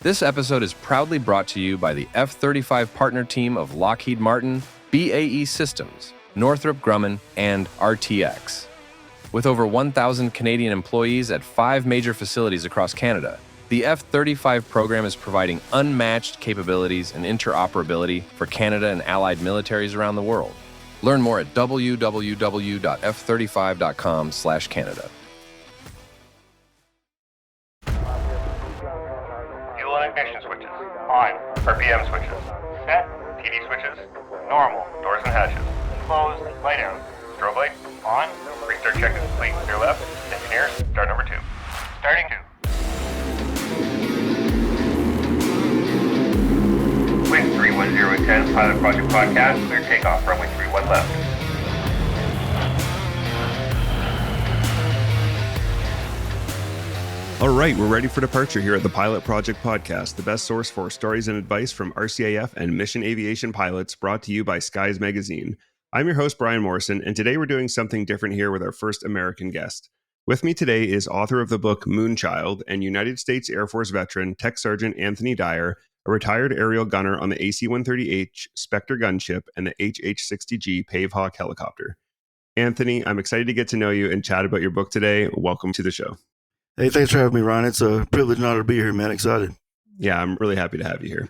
This episode is proudly brought to you by the F-35 partner team of Lockheed Martin, BAE Systems, Northrop Grumman, and RTX. With over 1,000 Canadian employees at 5 major facilities across Canada, the F-35 program is providing unmatched capabilities and interoperability for Canada and allied militaries around the world. Learn more at www.f35.com/Canada. Fuel and ignition switches. On. RPM switches. Set. PD switches. Normal. Doors and hatches. Closed. Lay down. Strobe light. On. Restart check is complete. Clear left. Engineers, start number 2. Starting 2. Wind 31010, Pilot Project Podcast. Clear takeoff. Runway 31 left. All right, we're ready for departure here at the Pilot Project Podcast, the best source for stories and advice from RCAF and mission aviation pilots, brought to you by Skies Magazine. I'm your host, Bryan Morrison, and today we're doing something different here with our first American guest. With me today is author of the book Moonchild and United States Air Force veteran Tech Sgt. Anthony Dyer, a retired aerial gunner on the AC-130H Spectre Gunship and the HH-60G Pavehawk helicopter. Anthony, I'm excited to get to know you and chat about your book today. Welcome to the show. Hey, thanks for having me, Ryan. It's a privilege and honor to be here, man. Excited. Yeah, I'm really happy to have you here.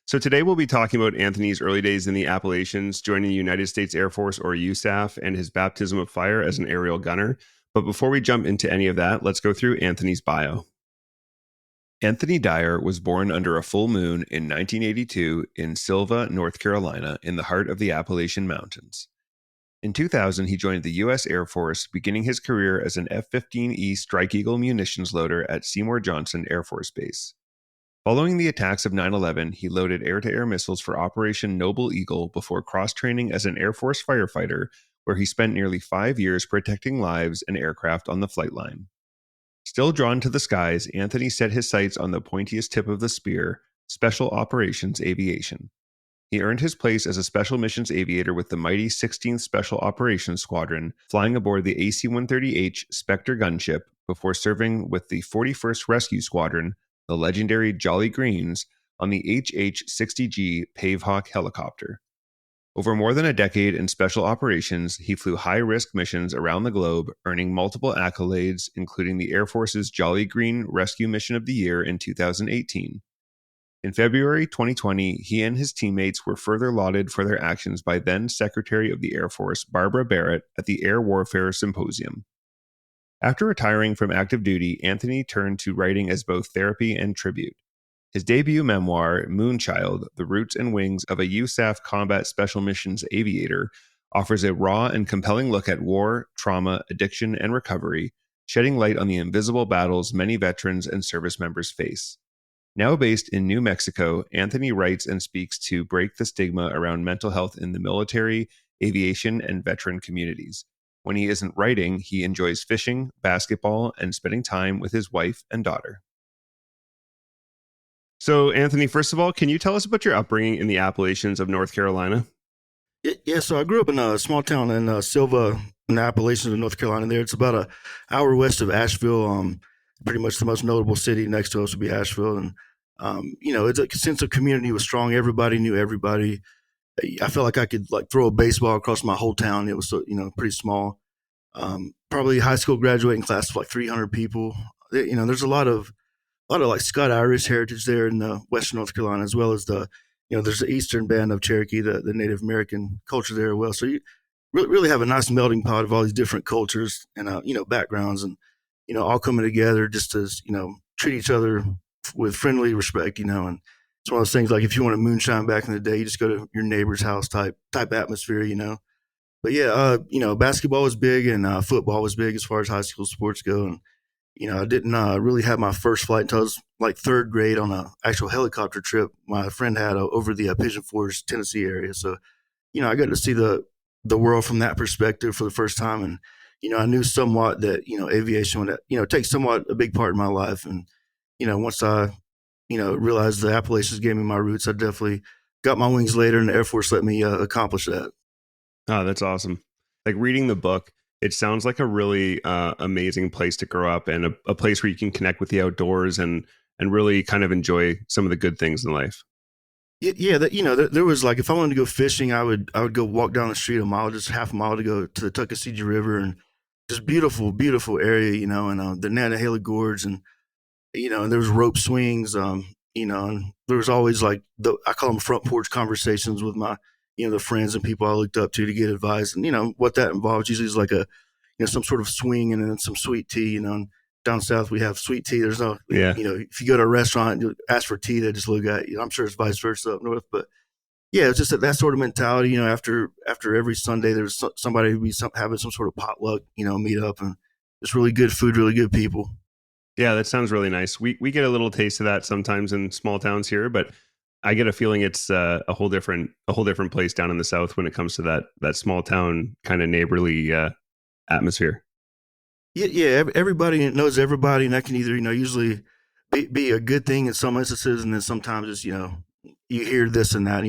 So today we'll be talking about Anthony's early days in the Appalachians, joining the United States Air Force, or USAF, and his baptism of fire as an aerial gunner. But before we jump into any of that, let's go through Anthony's bio. Anthony Dyer was born under a full moon in 1982 in Sylva, North Carolina, in the heart of the Appalachian Mountains. In 2000, he joined the U.S. Air Force, beginning his career as an F-15E Strike Eagle munitions loader at Seymour Johnson Air Force Base. Following the attacks of 9/11, he loaded air-to-air missiles for Operation Noble Eagle before cross-training as an Air Force firefighter, where he spent nearly 5 years protecting lives and aircraft on the flight line. Still drawn to the skies, Anthony set his sights on the pointiest tip of the spear, Special Operations Aviation. He earned his place as a special missions aviator with the mighty 16th Special Operations Squadron, flying aboard the AC-130H Spectre Gunship before serving with the 41st Rescue Squadron, the legendary Jolly Greens, on the HH-60G Pavehawk helicopter. Over more than a decade in special operations, he flew high-risk missions around the globe, earning multiple accolades, including the Air Force's Jolly Green Rescue Mission of the Year in 2018. In February 2020, he and his teammates were further lauded for their actions by then Secretary of the Air Force Barbara Barrett at the Air Warfare Symposium. After retiring from active duty, Anthony turned to writing as both therapy and tribute. His debut memoir, Moonchild, The Roots and Wings of a USAF Combat Special Missions Aviator, offers a raw and compelling look at war, trauma, addiction, and recovery, shedding light on the invisible battles many veterans and service members face. Now based in New Mexico, Anthony writes and speaks to break the stigma around mental health in the military, aviation, and veteran communities. When he isn't writing, he enjoys fishing, basketball, and spending time with his wife and daughter. So, Anthony, first of all, can you tell us about your upbringing in the Appalachians of North Carolina? Yeah, so I grew up in a small town in Sylva, in the Appalachians of North Carolina. There, it's about an hour west of Asheville. Pretty much the most notable city next to us would be Asheville, and it's a sense of community was strong. Everybody knew everybody. I felt like I could throw a baseball across my whole town. It was pretty small. Probably high school graduating class of 300 people. There's a lot of Scott Irish heritage there in Western North Carolina, as well as there's the Eastern Band of Cherokee, the Native American culture there as well. So you really have a nice melting pot of all these different cultures and backgrounds, and all coming together just to treat each other with friendly respect. And it's one of those things, like if you want to moonshine back in the day, you just go to your neighbor's house type atmosphere. But yeah, basketball was big and football was big as far as high school sports go. And I didn't really have my first flight until I was third grade on an actual helicopter trip my friend had over the Pigeon Forge, Tennessee area. So I got to see the world from that perspective for the first time, and I knew somewhat that aviation would take somewhat a big part in my life. And once I realized the Appalachians gave me my roots, I definitely got my wings later, and the Air Force let me accomplish that. Oh, that's awesome. Reading the book, it sounds like a really amazing place to grow up, and a place where you can connect with the outdoors and and really kind of enjoy some of the good things in life. Yeah, there was like, if I wanted to go fishing, I would go walk down the street a mile, just half a mile to go to the Tuckasegee River, and just beautiful, beautiful area, and the Nantahala Gorge, and and there was rope swings, and there was always like I call them front porch conversations with my, the friends and people I looked up to get advice, and what that involves usually is like some sort of swing and then some sweet tea, and down south we have sweet tea. There's no, Yeah. if you go to a restaurant and you ask for tea, they just look at you. I'm sure it's vice versa up north, but yeah, it's just that sort of mentality. After every Sunday, there's somebody who be having some sort of potluck, meet up, and just really good food, really good people. Yeah, that sounds really nice. We get a little taste of that sometimes in small towns here, but I get a feeling it's a whole different place down in the South when it comes to that small town kind of neighborly atmosphere. Yeah. Everybody knows everybody, and that can either usually be a good thing in some instances, and then sometimes it's you hear this and that,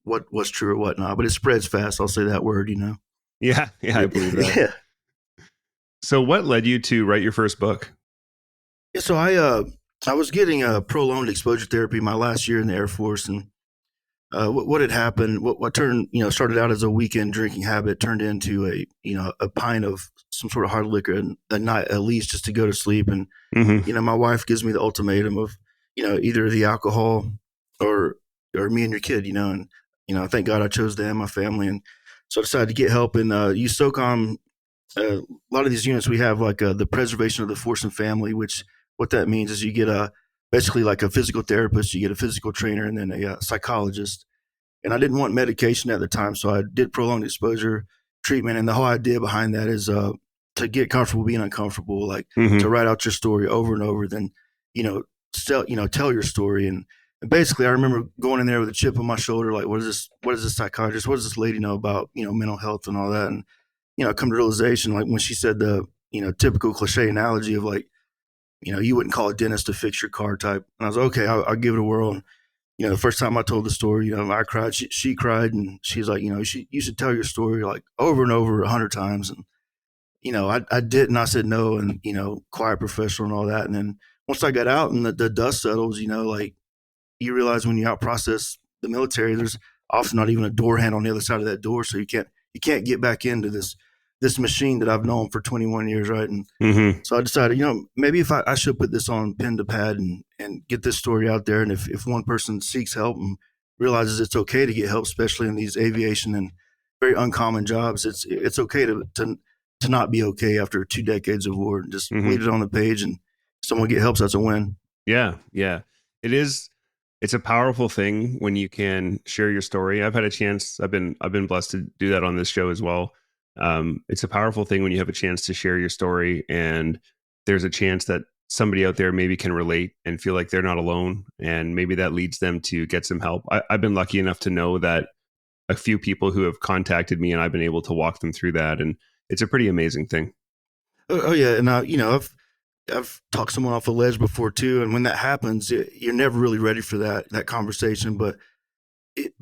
what's true or whatnot, but it spreads fast. I'll say that word. Yeah, I believe that. Yeah. So, what led you to write your first book? Yeah, so I was getting prolonged exposure therapy my last year in the Air Force, and what had happened, what turned, started out as a weekend drinking habit, turned into a pint of some sort of hard liquor a night at least, just to go to sleep. And my wife gives me the ultimatum of either the alcohol or me and your kid, and thank God I chose them, my family, and so I decided to get help and use SOCOM. A lot of these units we have like the preservation of the force and family, which what that means is you get basically like a physical therapist, you get a physical trainer, and then a psychologist. And I didn't want medication at the time, so I did prolonged exposure treatment. And the whole idea behind that is to get comfortable being uncomfortable, like to write out your story over and over, then tell your story. And basically, I remember going in there with a chip on my shoulder, like, what is this psychiatrist, what does this lady know about mental health and all that? And I come to realization, like when she said the typical cliche analogy of like, you wouldn't call a dentist to fix your car type. And I was like, okay, I'll give it a whirl. And, the first time I told the story, I cried, she cried, and she's like, you should tell your story like over and over 100 times. And, I did, and I said no, and, quiet professional and all that. And then once I got out and the dust settles, like you realize when you out process the military, there's often not even a door handle on the other side of that door. So you can't get back into this machine that I've known for 21 years, right? And so I decided, maybe if I should put this on pen to pad and get this story out there. And if one person seeks help and realizes it's okay to get help, especially in these aviation and very uncommon jobs, it's okay to not be okay after 2 decades of war, and just leave it on the page and someone get help. So that's a win. Yeah. It is. It's a powerful thing when you can share your story. I've had a chance. I've been blessed to do that on this show as well. It's a powerful thing when you have a chance to share your story, and there's a chance that somebody out there maybe can relate and feel like they're not alone, and maybe that leads them to get some help. I've been lucky enough to know that a few people who have contacted me, and I've been able to walk them through that, and it's a pretty amazing thing. Oh yeah, and I've talked someone off a ledge before too, and when that happens, you're never really ready for that conversation, but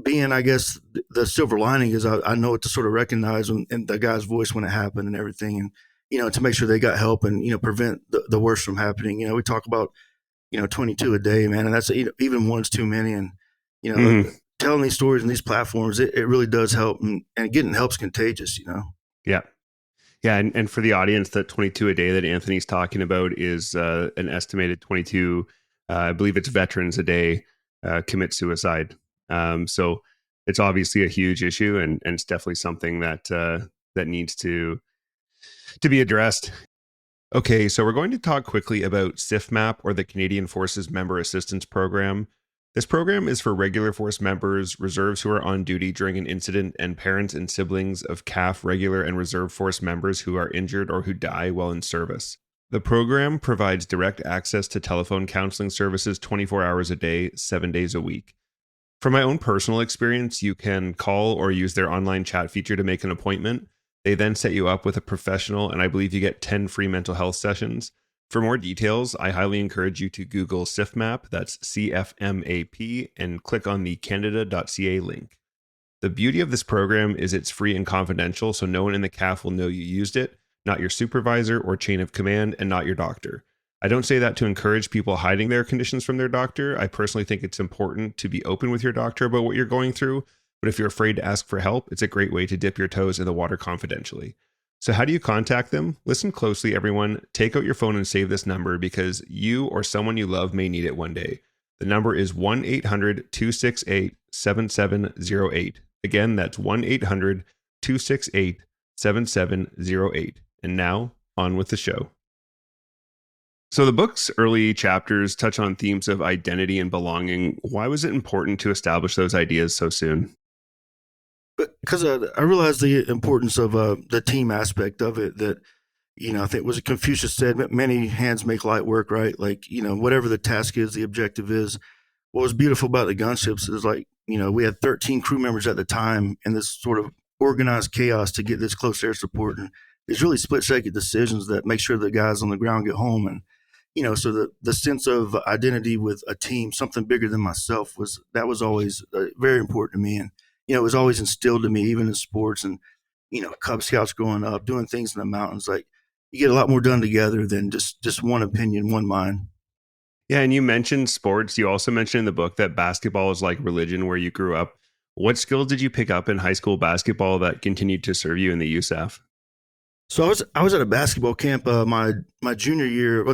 being, I guess, the silver lining is I know what to sort of recognize in the guy's voice when it happened and everything, and to make sure they got help and prevent the worst from happening. We talk about 22 a day, man, and that's even one's too many. And telling these stories and these platforms, it really does help, and getting help's contagious. Yeah. And for the audience, that 22 a day that Anthony's talking about is an estimated 22. I believe it's veterans a day commit suicide. So it's obviously a huge issue, and it's definitely something that needs to be addressed. Okay, so we're going to talk quickly about CIFMAP, or the Canadian Forces Member Assistance Program. This program is for regular force members, reserves who are on duty during an incident, and parents and siblings of CAF regular and reserve force members who are injured or who die while in service. The program provides direct access to telephone counseling services 24 hours a day, 7 days a week. From my own personal experience, you can call or use their online chat feature to make an appointment. They then set you up with a professional, and I believe you get 10 free mental health sessions. For more details, I highly encourage you to Google CIFMAP, that's CFMAP, and click on the Canada.ca link. The beauty of this program is it's free and confidential, so no one in the CAF will know you used it, not your supervisor or chain of command, and not your doctor. I don't say that to encourage people hiding their conditions from their doctor. I personally think it's important to be open with your doctor about what you're going through. But if you're afraid to ask for help, it's a great way to dip your toes in the water confidentially. So how do you contact them? Listen closely, everyone. Take out your phone and save this number because you or someone you love may need it one day. The number is 1-800-268-7708. Again, that's 1-800-268-7708. And now, on with the show. So the book's early chapters touch on themes of identity and belonging. Why was it important to establish those ideas so soon? Because I realized the importance of the team aspect of it. That I think was Confucius said, "Many hands make light work." Right? Like whatever the task is, the objective is. What was beautiful about the gunships is we had 13 crew members at the time, and this sort of organized chaos to get this close air support, and these really split-second decisions that make sure the guys on the ground get home. And so the sense of identity with a team, something bigger than myself, was always very important to me. And it was always instilled to me, even in sports and Cub Scouts growing up, doing things in the mountains. Like, you get a lot more done together than just one opinion, one mind. Yeah, and you mentioned sports. You also mentioned in the book that basketball is like religion where you grew up. What skills did you pick up in high school basketball that continued to serve you in the USAF? So I was at a basketball camp my junior year. I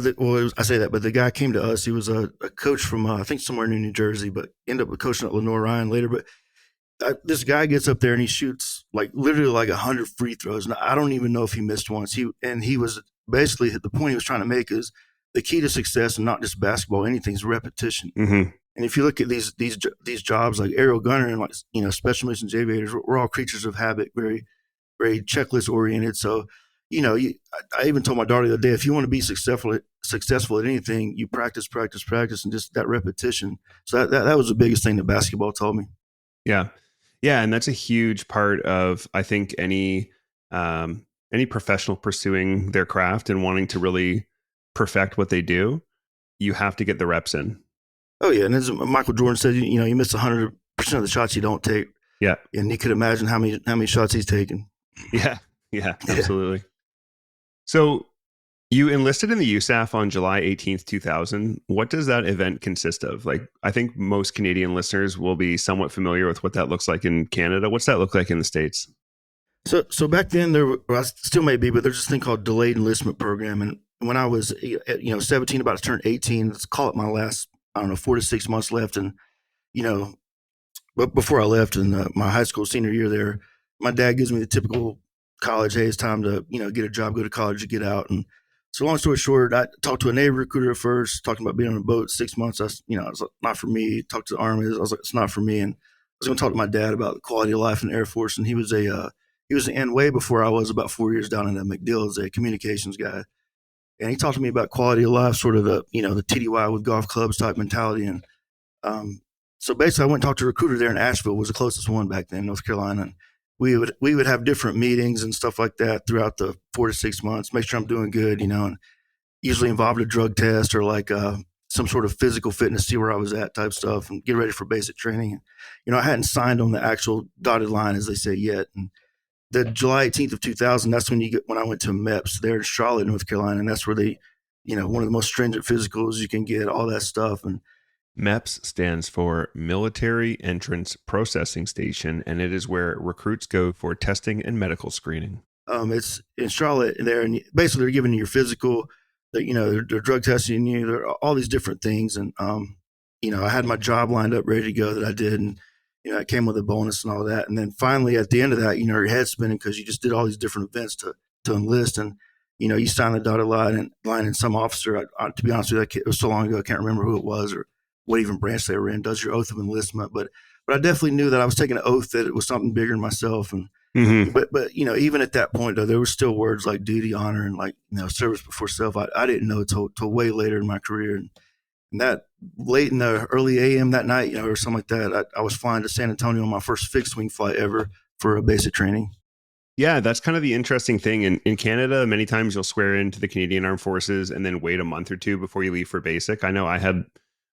say that, but the guy came to us. He was a coach from I think somewhere in New Jersey, but ended up coaching at Lenore Ryan later. But this guy gets up there and he shoots literally 100 free throws, and I don't even know if he missed once. He was basically, the point he was trying to make is the key to success, and not just basketball, anything, is repetition. Mm-hmm. And if you look at these jobs like aerial gunner and special missions aviators, we're all creatures of habit, very very checklist oriented. So I even told my daughter the other day, if you want to be successful at anything, you practice, and just that repetition. So that was the biggest thing that basketball taught me. Yeah. Yeah. And that's a huge part of, I think, any professional pursuing their craft and wanting to really perfect what they do. You have to get the reps in. Oh yeah. And as Michael Jordan said, you miss 100% of the shots you don't take. Yeah. And you could imagine how many shots he's taken. Yeah. Yeah, absolutely. So you enlisted in the USAF on July 18th, 2000. What does that event consist of? I think most Canadian listeners will be somewhat familiar with what that looks like in Canada. What's that look like in the States? So back then, I still may be, but there's this thing called delayed enlistment program. And when I was 17, about to turn 18, let's call it my last, 4 to 6 months left. And, but before I left in my high school senior year there, my dad gives me the typical college, hey, it's time to, get a job, go to college, to get out. And so long story short, I talked to a Navy recruiter at first, talking about being on a boat 6 months. I was like, not for me. Talked to the Army. I was like, it's not for me. And I was going to talk to my dad about the quality of life in the Air Force. And he was in way before I was, about 4 years down in MacDill as a communications guy. And he talked to me about quality of life, sort of the TDY with golf clubs type mentality. And so basically I went and talked to a recruiter there in Asheville, was the closest one back then, North Carolina. And we would have different meetings and stuff like that throughout the 4 to 6 months, make sure I'm doing good, and usually involved a drug test or some sort of physical fitness, see where I was at type stuff, and get ready for basic training. And, I hadn't signed on the actual dotted line, as they say, yet. And the July 18th of 2000, that's when I went to MEPS there in Charlotte, North Carolina. And that's where they, one of the most stringent physicals you can get, all that stuff. And MEPS stands for Military Entrance Processing Station, and it is where recruits go for testing and medical screening. It's in Charlotte there, and basically they're giving you your physical, they're drug testing you, there are all these different things. And, I had my job lined up, ready to go, that I did. And, it came with a bonus and all that. And then finally at the end of that, your head's spinning because you just did all these different events to enlist. And, you sign the dotted line and some officer, to be honest with you, it was so long ago, I can't remember who it was or what even branch they were in, does your oath of enlistment. But I definitely knew that I was taking an oath that it was something bigger than myself. And but even at that point, though, there were still words like duty, honor, and service before self. I didn't know till way later in my career. And that late in the early AM that night, or something like that, I was flying to San Antonio on my first fixed wing flight ever for a basic training. Yeah, that's kind of the interesting thing. In Canada, many times you'll swear into the Canadian Armed Forces and then wait a month or two before you leave for basic. I know I had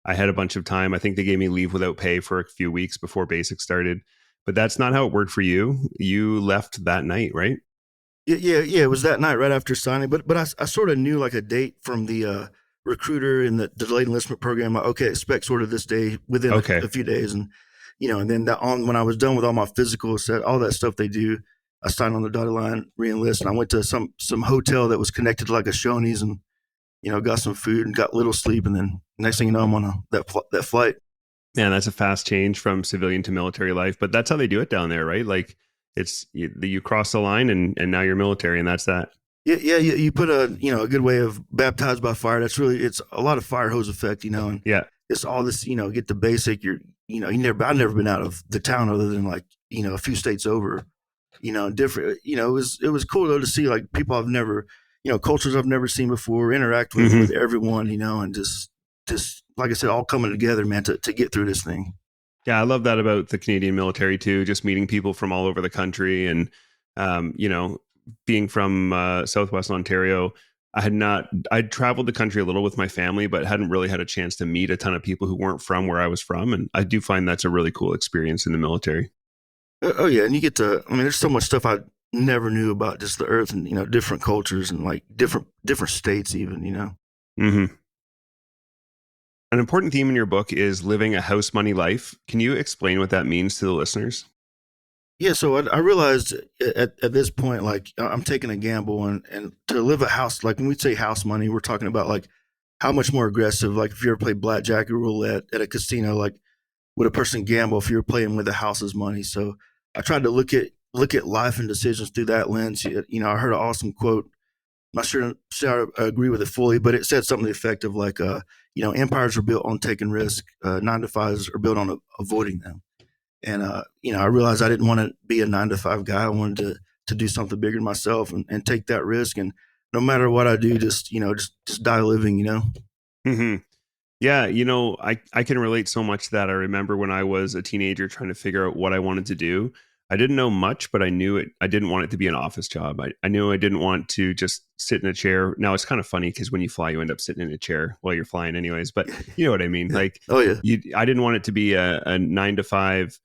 a bunch of time. I think they gave me leave without pay for a few weeks before basic started. But that's not how it worked for you. You left that night, right? Yeah. It was that night right after signing. But I sort of knew a date from the recruiter in the delayed enlistment program. Like, okay, expect sort of this day within Okay. a few days. And, and then when I was done with all my physical set, all that stuff they do, I signed on the dotted line, re-enlist, and I went to some hotel that was connected to like a Shoney's and, got some food and got little sleep. And then next thing you know, I'm on that flight. Man, that's a fast change from civilian to military life, but that's how they do it down there, right? Like you cross the line and now you're military, and that's that. Yeah. You put a good way of baptized by fire. It's a lot of fire hose effect, and Yeah. it's all this, get the basic. I've never been out of the town other than like, a few states over, different. It was cool though to see like people I've never, cultures I've never seen before, interact with everyone, and just like I said, all coming together, man, to get through this thing. Yeah, I love that about the Canadian military too. Just meeting people from all over the country, and being from Southwest Ontario, I'd traveled the country a little with my family, but hadn't really had a chance to meet a ton of people who weren't from where I was from. And I do find that's a really cool experience in the military. Oh yeah, and you get to. I mean, there's so much stuff I never knew about just the earth, and different cultures and like different states, even. Mm-hmm. An important theme in your book is living a house money life. Can you explain what that means to the listeners? Yeah, so I realized at this point, like I'm taking a gamble, and to live a house, like when we say house money, we're talking about like how much more aggressive. Like if you ever play blackjack or roulette at a casino, like would a person gamble if you were playing with the house's money? So I tried to look at life and decisions through that lens. I heard an awesome quote. I'm not sure I agree with it fully, but it said something to the effect of like, empires are built on taking risk. 9-to-5s are built on avoiding them. And, I realized I didn't want to be a 9-to-5 guy. I wanted to do something bigger myself and take that risk. And no matter what I do, just die living, Mm-hmm. Yeah. I can relate so much to that. I remember when I was a teenager trying to figure out what I wanted to do. I didn't know much, but I knew it. I didn't want it to be an office job. I knew I didn't want to just sit in a chair. Now it's kind of funny because when you fly, you end up sitting in a chair while you're flying anyways, but you know what I mean? Like, oh yeah, I didn't want it to be a 9-to-5,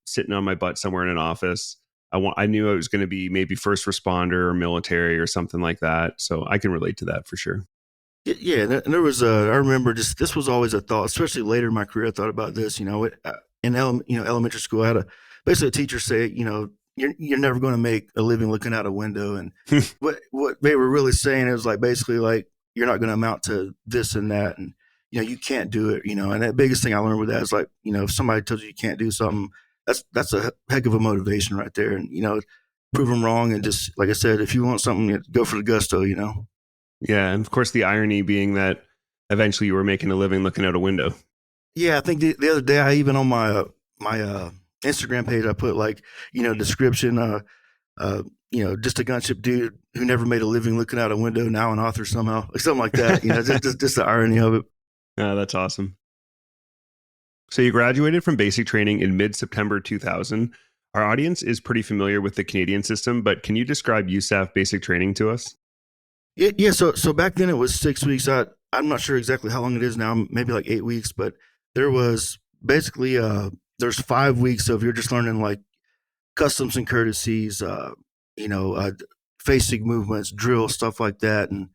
sitting on my butt somewhere in an office. I knew I was going to be maybe first responder or military or something like that. So I can relate to that for sure. Yeah. And there was I remember this was always a thought, especially later in my career. I thought about this, in elementary school, I had basically a teacher say, you're never going to make a living looking out a window. And what they were really saying is like, basically like, you're not going to amount to this and that. And, you can't do it, and that biggest thing I learned with that is like, if somebody tells you can't do something, that's a heck of a motivation right there. And, prove them wrong. And just, like I said, if you want something, go for the gusto, Yeah. And of course, the irony being that eventually you were making a living looking out a window. Yeah. I think the other day, I even on my Instagram page, I put like, description, just a gunship dude who never made a living looking out a window, now an author somehow, like something like that. Just the irony of it. That's awesome. So you graduated from basic training in mid-September 2000. Our audience is pretty familiar with the Canadian system, but can you describe USAF basic training to us? Yeah. So back then it was 6 weeks. I'm not sure exactly how long it is now, maybe like 8 weeks, but there was basically, there's 5 weeks of you're just learning like customs and courtesies, facing movements, drill, stuff like that. And,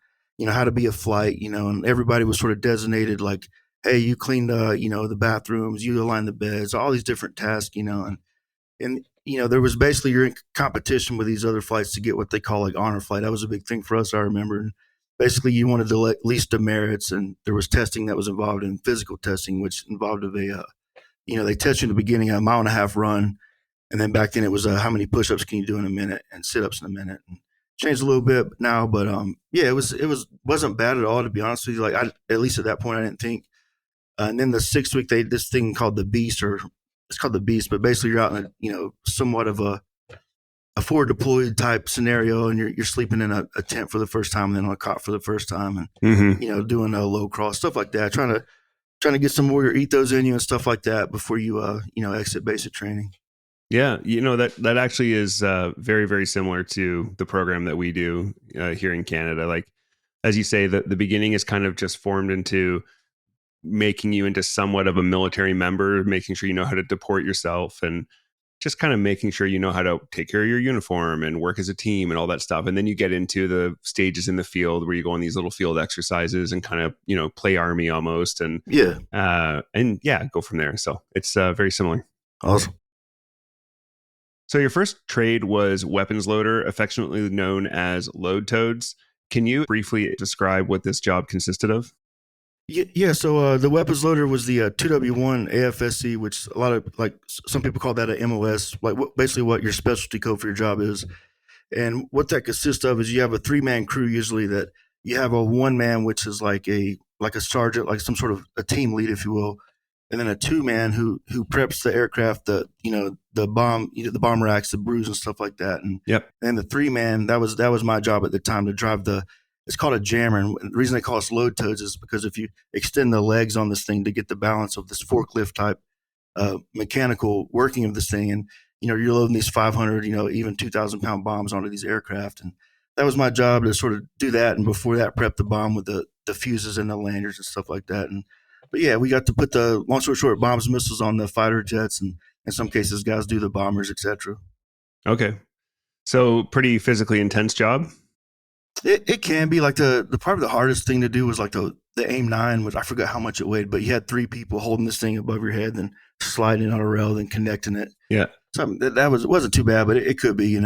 how to be a flight, and everybody was sort of designated like, hey, you clean the bathrooms, you align the beds, all these different tasks, and there was basically you're in competition with these other flights to get what they call like honor flight. That was a big thing for us, I remember. And basically you wanted the least demerits, and there was testing that was involved in physical testing, which involved they test you in the beginning, a 1.5 mile run. And then back then it was how many push-ups can you do in a minute and sit-ups in a minute. And changed a little bit now, but wasn't bad at all, to be honest with you. Like at least at that point, I didn't think. And then the 6th week, this thing called the Beast, or it's called the Beast, but basically you're out in somewhat of a forward deployed type scenario, and you're sleeping in a tent for the first time, and then on a cot for the first time, and doing a low crawl, stuff like that, trying to get some warrior ethos in you and stuff like that before you exit basic training. Yeah, that actually is very, very similar to the program that we do here in Canada. Like, as you say, the beginning is kind of just formed into making you into somewhat of a military member, making sure you know how to deport yourself. And just kind of making sure you know how to take care of your uniform and work as a team and all that stuff. And then you get into the stages in the field where you go on these little field exercises and kind of, play army almost. And go from there. So it's very similar. Awesome. So your first trade was weapons loader, affectionately known as load toads. Can you briefly describe what this job consisted of? Yeah. So the weapons loader was the 2W1 AFSC, which a lot of some people call that a MOS, basically what your specialty code for your job is. And what that consists of is you have a 3-man crew usually that you have a 1-man, which is like a sergeant, like some sort of a team lead, if you will, and then a 2-man who preps the aircraft, the bomb racks, the brews and stuff like that. And and the 3-man, that was my job at the time to drive it's called a jammer. And the reason they call us load toads is because if you extend the legs on this thing to get the balance of this forklift type mechanical working of this thing, and you're loading these 500, even 2,000 pound bombs onto these aircraft. And that was my job to sort of do that. And before that, prep the bomb with the fuses and the landers and stuff like that. But yeah, we got to put the, long story short, bombs and missiles on the fighter jets. And in some cases, guys do the bombers, etc. Okay. So pretty physically intense job? It can be. Like the probably the hardest thing to do was like the AIM-9, which I forgot how much it weighed, but you had 3 people holding this thing above your head, then sliding on a rail, then connecting it. Yeah. So it wasn't too bad, but it could be,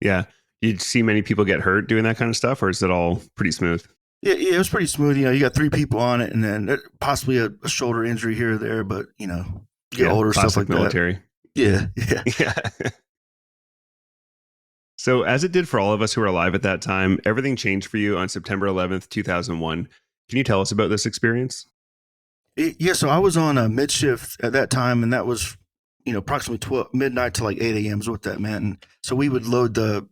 Yeah. You'd see many people get hurt doing that kind of stuff, or is it all pretty smooth? Yeah, it was pretty smooth. You got 3 people on it, and then possibly a shoulder injury here or there, but you get older, stuff like military. That. Yeah. Yeah. So as it did for all of us who were alive at that time, everything changed for you on September 11th, 2001. Can you tell us about this experience? Yeah, so I was on a mid-shift at that time, and that was, approximately midnight to like 8 a.m. is what that meant. And so we would load the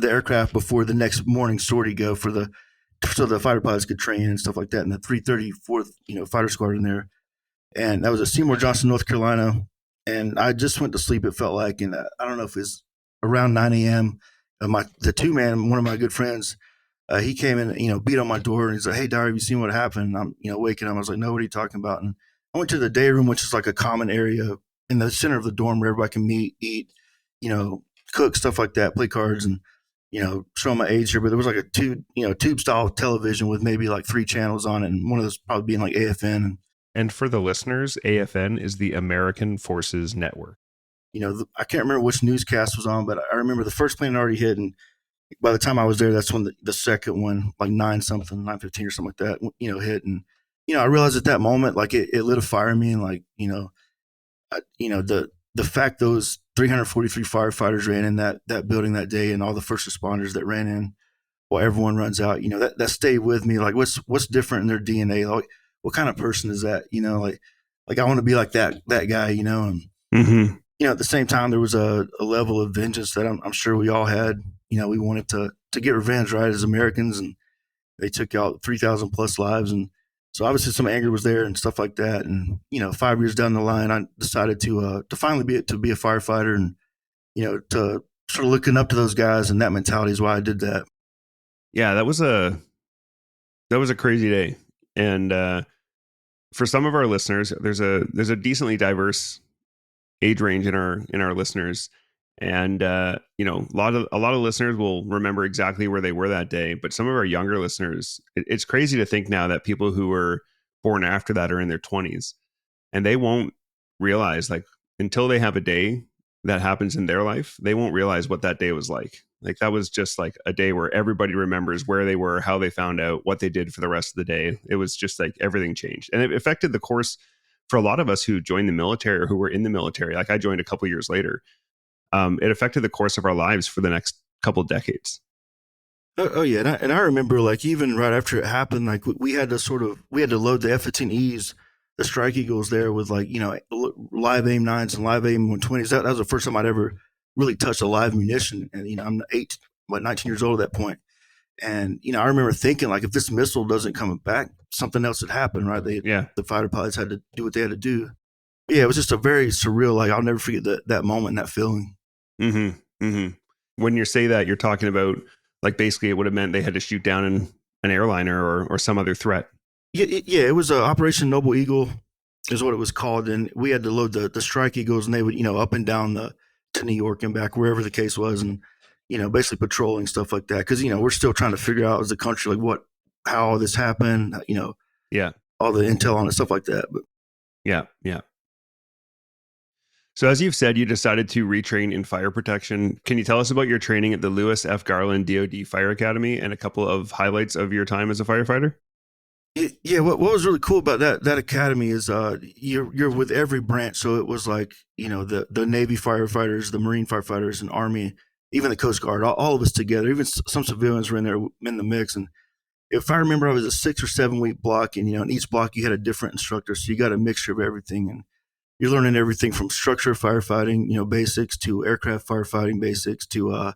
aircraft before the next morning sortie go so the fighter pilots could train and stuff like that in the 334th, fighter squadron there. And that was at Seymour Johnson, North Carolina. And I just went to sleep, it felt like, and I don't know if it was around 9 a.m. The 2-man, one of my good friends, he came in, beat on my door, and he's like, "Hey, Dyer, have you seen what happened?" And I'm, waking up. I was like, "No, what are you talking about?" And I went to the day room, which is like a common area in the center of the dorm where everybody can meet, eat, cook, stuff like that, play cards, and show my age here. But there was like a tube style television with maybe like 3 channels on it, and one of those probably being like AFN. And for the listeners, AFN is the American Forces Network. I can't remember which newscast was on, but I remember the first plane already hit, and by the time I was there, that's when the second one, like 9:15 or something like that, hit. And, I realized at that moment, like it lit a fire in me. And like, the fact those 343 firefighters ran in that building that day, and all the first responders that ran in while everyone runs out, that stayed with me. Like what's different in their DNA? Like what kind of person is that? Like I want to be like that guy, and, at the same time, there was a level of vengeance that I'm sure we all had. We wanted to get revenge, right, as Americans, and they took out 3,000 plus lives. And so obviously some anger was there and stuff like that. And, 5 years down the line, I decided to finally be a firefighter, and, to sort of looking up to those guys, and that mentality is why I did that. Yeah, that was a crazy day. And for some of our listeners, there's a decently diverse age range in our listeners. And a lot of listeners will remember exactly where they were that day, but some of our younger listeners, it's crazy to think now that people who were born after that are in their 20s, and they won't realize, like, until they have a day that happens in their life, they won't realize what that day was like. Like that was just like a day where everybody remembers where they were, how they found out, what they did for the rest of the day. It was just like everything changed, and it affected the course for a lot of us who joined the military or who were in the military. Like I joined a couple years later. It affected the course of our lives for the next couple of decades. Oh yeah, and I remember, like, even right after it happened, like we had to load the F-15Es, the Strike Eagles there with, like, live AIM-9s and live AIM-120s. That was the first time I'd ever really touched a live munition, and I'm 19 years old at that point. And I remember thinking, like, if this missile doesn't come back, something else had happened, right? The fighter pilots had to do what they had to do. Yeah, it was just a very surreal, like, I'll never forget that moment, that feeling. Mm-hmm. Mm-hmm. When you say that, you're talking about, like, basically it would have meant they had to shoot down an airliner or some other threat. Yeah, it was Operation Noble Eagle. is what it was called. And we had to load the Strike Eagles, and they would, up and down to New York and back, wherever the case was. And, basically patrolling stuff like that. Cause, we're still trying to figure out as a country, like how all this happened, Yeah. all the intel on it, stuff like that. But Yeah. Yeah. So as you've said, you decided to retrain in fire protection. Can you tell us about your training at the Lewis F. Garland DoD Fire Academy and a couple of highlights of your time as a firefighter? Yeah, what was really cool about that academy is you're with every branch. So it was like, the Navy firefighters, the Marine firefighters, and Army, even the Coast Guard, all of us together. Even some civilians were in there in the mix. And if I remember, I was a 6 or 7 week block, and in each block you had a different instructor, so you got a mixture of everything. And you're learning everything from structure firefighting, basics, to aircraft firefighting basics, to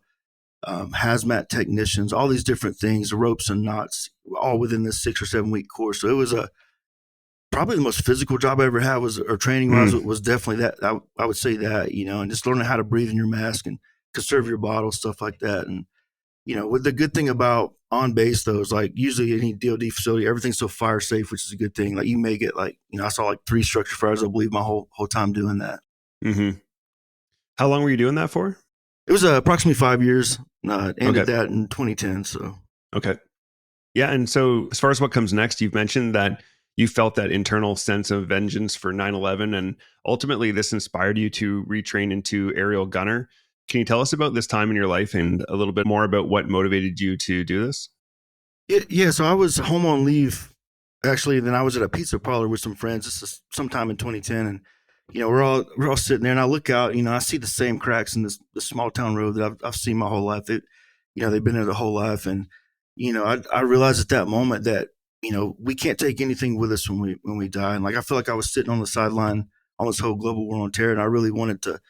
hazmat technicians, all these different things, ropes and knots, all within this 6 or 7 week course. So it was probably the most physical job I ever had, or training wise, was definitely that. I would say that, and just learning how to breathe in your mask and conserve your bottle, stuff like that. And, with the good thing about on base though, is like usually any DoD facility, everything's so fire safe, which is a good thing. Like you may get I saw like 3 structure fires, I believe, my whole time doing that. Mm-hmm. How long were you doing that for? It was approximately 5 years. Ended that in 2010. So okay, yeah. And so as far as what comes next, you've mentioned that you felt that internal sense of vengeance for 9/11, and ultimately this inspired you to retrain into aerial gunner. Can you tell us about this time in your life and a little bit more about what motivated you to do this? Yeah. So I was home on leave, actually. Then I was at a pizza parlor with some friends. This is sometime in 2010, and we're all sitting there, and I look out. I see the same cracks in this small town road that I've seen my whole life. They've been there the whole life, and I realized at that moment that we can't take anything with us when we die. And I feel like I was sitting on the sideline on this whole global war on terror, and I really wanted to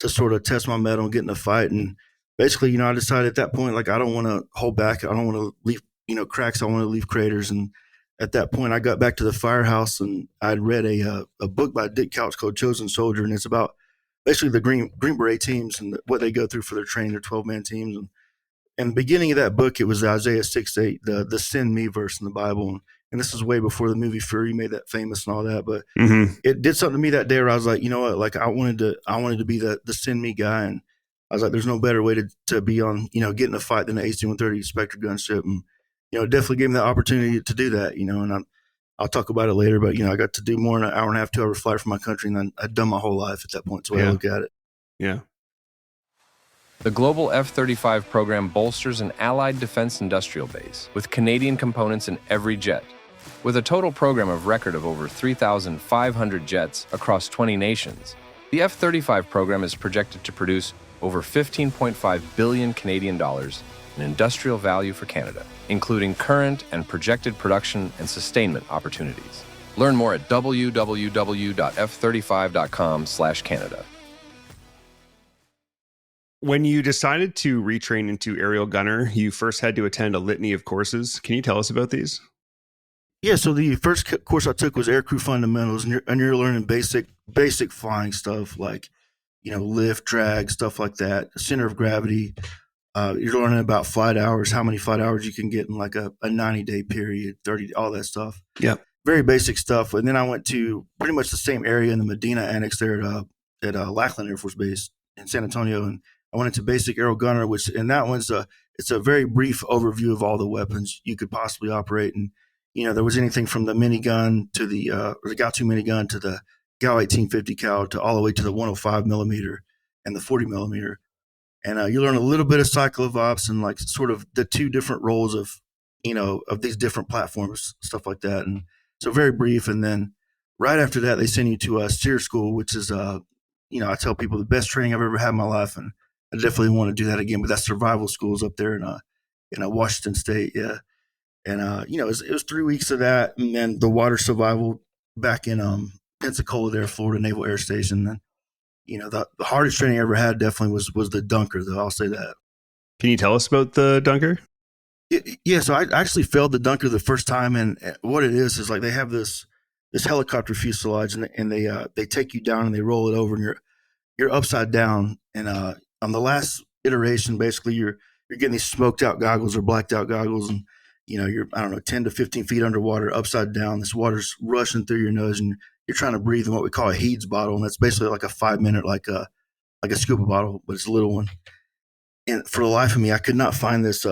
sort of test my mettle and get in a fight. And basically, I decided at that point, I don't want to hold back. I don't want to leave, cracks. I want to leave craters. And at that point, I got back to the firehouse, and I'd read a book by Dick Couch called Chosen Soldier. And it's about basically the Green Beret teams and what they go through for their training, their 12-man teams. And the beginning of that book, it was Isaiah 6:8, the send me verse in the Bible. And this is way before the movie Fury made that famous and all that. But it did something to me that day where I was like, you know what, I wanted to be the send me guy. And I was like, there's no better way to be on, getting a fight than the AC-130H Spectre gunship. And, it definitely gave me the opportunity to do that, and I'll talk about it later, but, I got to do more than an hour and a half, 2-hour flight for my country. And I'd done my whole life at that point. So I look at it. Yeah. The Global F-35 program bolsters an allied defense industrial base with Canadian components in every jet. With a total program of record of over 3,500 jets across 20 nations, the F-35 program is projected to produce over 15.5 billion Canadian dollars in industrial value for Canada, including current and projected production and sustainment opportunities. Learn more at www.f35.com/Canada. When you decided to retrain into aerial gunner, you first had to attend a litany of courses. Can you tell us about these? Yeah, so the first course I took was aircrew fundamentals, and you're learning basic flying stuff like, lift, drag, stuff like that, center of gravity. You're learning about flight hours, how many flight hours you can get in like a 90-day period, 30, all that stuff. Yeah. Very basic stuff. And then I went to pretty much the same area in the Medina Annex there at Lackland Air Force Base in San Antonio. And I went into basic aerial gunner, and that one's it's a very brief overview of all the weapons you could possibly operate. And, there was anything from the minigun to the GAU-2 minigun to the GAU 1850 cal to all the way to the 105 millimeter and the 40 millimeter. And you learn a little bit of cycle of ops and sort of the 2 different roles of these different platforms, stuff like that. And so very brief. And then right after that, they send you to a SEER school, which is, I tell people the best training I've ever had in my life. And I definitely want to do that again, but that's survival schools up there in Washington State. Yeah. And, it was 3 weeks of that. And then the water survival back in Pensacola there, Florida Naval Air Station. And, the hardest training I ever had definitely was the dunker, though. I'll say that. Can you tell us about the dunker? Yeah, so I actually failed the dunker the first time, and what it is they have this helicopter fuselage, and they take you down and they roll it over, and you're upside down. And on the last iteration, basically you're getting these smoked out goggles or blacked out goggles, and you're 10 to 15 feet underwater, upside down. This water's rushing through your nose, and you're trying to breathe in what we call a Heeds bottle, and that's basically like a 5 minute, like a scuba bottle, but it's a little one. And for the life of me, I could not find this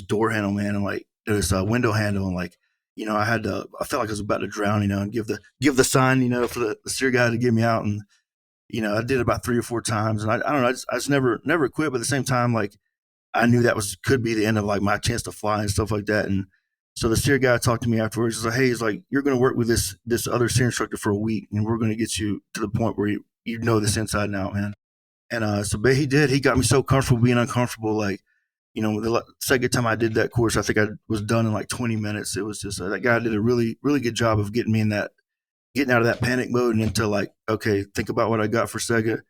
door handle, man, and like this window handle, and like, I felt like I was about to drown, and give the sign, for the steer guy to get me out, and I did it about 3 or 4 times, and I don't know, I just never quit, but at the same time, like I knew that could be the end of like my chance to fly and stuff like that, and so the steer guy talked to me afterwards. He's like, "Hey, he's like, you're going to work with this other steer instructor for a week, and we're going to get you to the point where you know this inside and out, man." And so, but he did. He got me so comfortable being uncomfortable. Like, the second time I did that course, I think I was done in like 20 minutes. It was just that guy did a really, really good job of getting me getting out of that panic mode and into like, okay, think about what I got for a second,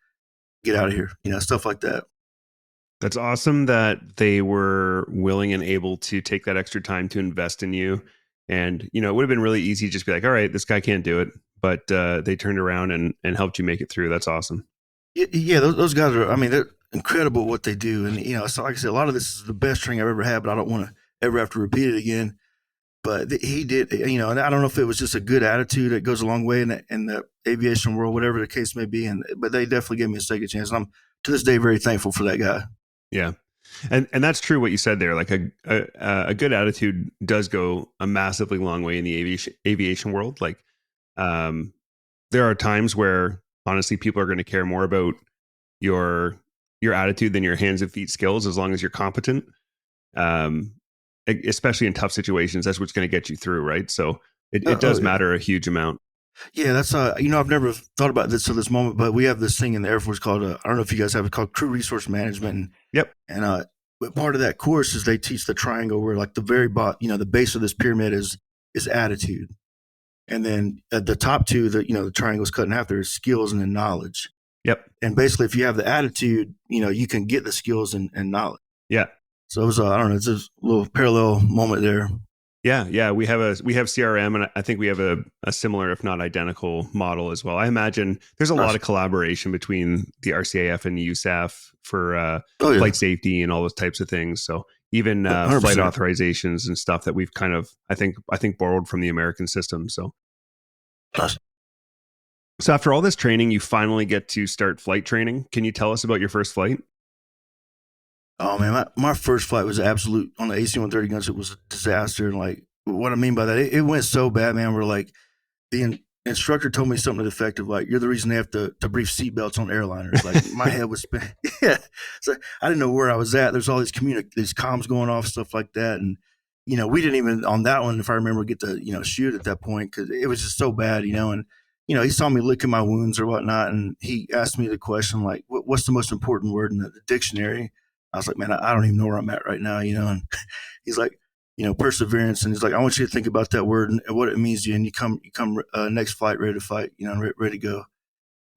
get out of here, stuff like that. That's awesome that they were willing and able to take that extra time to invest in you. And, it would have been really easy to just be like, all right, this guy can't do it. But they turned around and helped you make it through. That's awesome. Yeah, those guys are, I mean, they're incredible what they do. And, so like I said, a lot of this is the best training I've ever had, but I don't want to ever have to repeat it again. But he did, and I don't know if it was just a good attitude that goes a long way in the aviation world, whatever the case may be. But they definitely gave me a second chance. And I'm to this day very thankful for that guy. Yeah. And that's true what you said there. Like a good attitude does go a massively long way in the aviation world. Like there are times where honestly people are going to care more about your attitude than your hands and feet skills, as long as you're competent. Especially in tough situations, that's what's going to get you through, right? So it does matter a huge amount. Yeah, that's I've never thought about this till this moment, but we have this thing in the Air Force called I don't know if you guys have it, called crew resource management. And, yep. And but part of that course is they teach the triangle where like the very bottom, the base of this pyramid is attitude, and then at the top two, the triangle's cut in half. There's skills and then knowledge. Yep. And basically, if you have the attitude, you can get the skills and knowledge. Yeah. So it was I don't know, it's a little parallel moment there. Yeah. We have CRM, and I think we have a similar, if not identical, model as well. I imagine there's a lot of collaboration between the RCAF and the USAF for flight safety and all those types of things. So even flight authorizations and stuff that we've kind of, I think borrowed from the American system. So after all this training, you finally get to start flight training. Can you tell us about your first flight? Oh man, my first flight was absolute on the AC-130 Gunship. It was a disaster. And like, what I mean by that, it went so bad, man. We're like, the instructor told me something to the effect of like, "You're the reason they have to brief seatbelts on airliners." Like my head was spinning. Yeah, so I didn't know where I was at. There's all these comms going off, stuff like that, and we didn't even on that one, if I remember, get to shoot at that point because it was just so bad, and he saw me licking my wounds or whatnot, and he asked me the question like, "What's the most important word in the dictionary?" I was like, "Man, I don't even know where I'm at right now," and he's like, perseverance. And he's like, "I want you to think about that word and what it means to you. And you come next flight ready to fight, ready to go."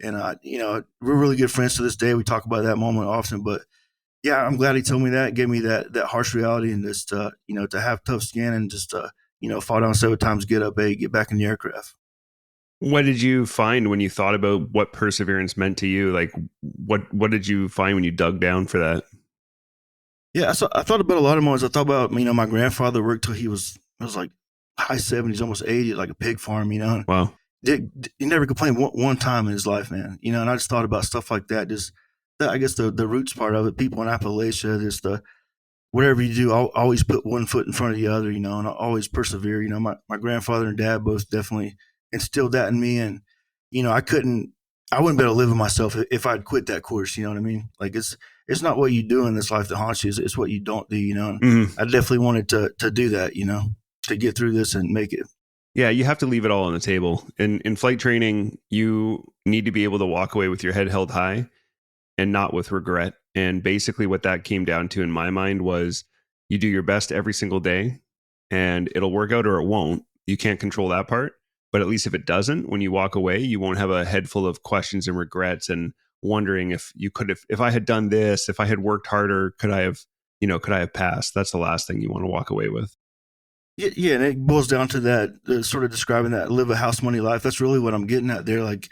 And, we're really good friends to this day. We talk about that moment often, but yeah, I'm glad he told me that, gave me that harsh reality, and just, to have tough skin and just, fall down 7 times, get up, get back in the aircraft. What did you find when you thought about what perseverance meant to you? Like what did you find when you dug down for that? Yeah, I thought about a lot of moments. I thought about, my grandfather worked till he was like high 70s, almost 80, like a pig farm, Wow. He never complained one time in his life, man. And I just thought about stuff like that. Just, I guess the roots part of it, people in Appalachia, just whatever you do, I'll always put one foot in front of the other, and I'll always persevere. My grandfather and dad both definitely instilled that in me. And, I wouldn't be able to live with myself if I'd quit that course. You know what I mean? Like it's not what you do in this life that haunts you. It's what you don't do, And Mm-hmm. I definitely wanted to do that, to get through this and make it. Yeah, you have to leave it all on the table. In flight training, you need to be able to walk away with your head held high and not with regret. And basically what that came down to in my mind was you do your best every single day and it'll work out or it won't. You can't control that part. But at least if it doesn't, when you walk away, you won't have a head full of questions and regrets and wondering if I had done this, if I had worked harder, could I have passed? That's the last thing you want to walk away with. Yeah, and it boils down to that, sort of describing that live a house money life. That's really what I'm getting at there. Like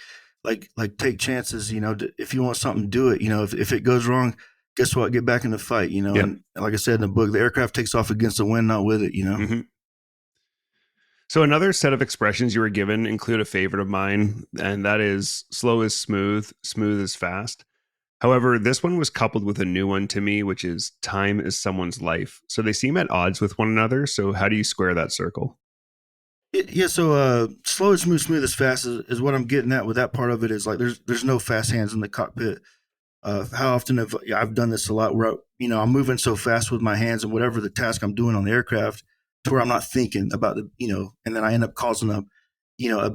take chances, if you want something, do it. If it goes wrong, guess what? Get back in the fight, Yeah. And like I said in the book, the aircraft takes off against the wind, not with it, Mm-hmm. So another set of expressions you were given include a favorite of mine, and that is slow is smooth, smooth is fast. However, this one was coupled with a new one to me, which is time is someone's life. So they seem at odds with one another. So how do you square that circle? Yeah, so slow and smooth, smooth as fast is what I'm getting at with that part of it is like there's no fast hands in the cockpit. How often have I've done this a lot where I'm moving so fast with my hands and whatever the task I'm doing on the aircraft to where I'm not thinking about and then I end up causing a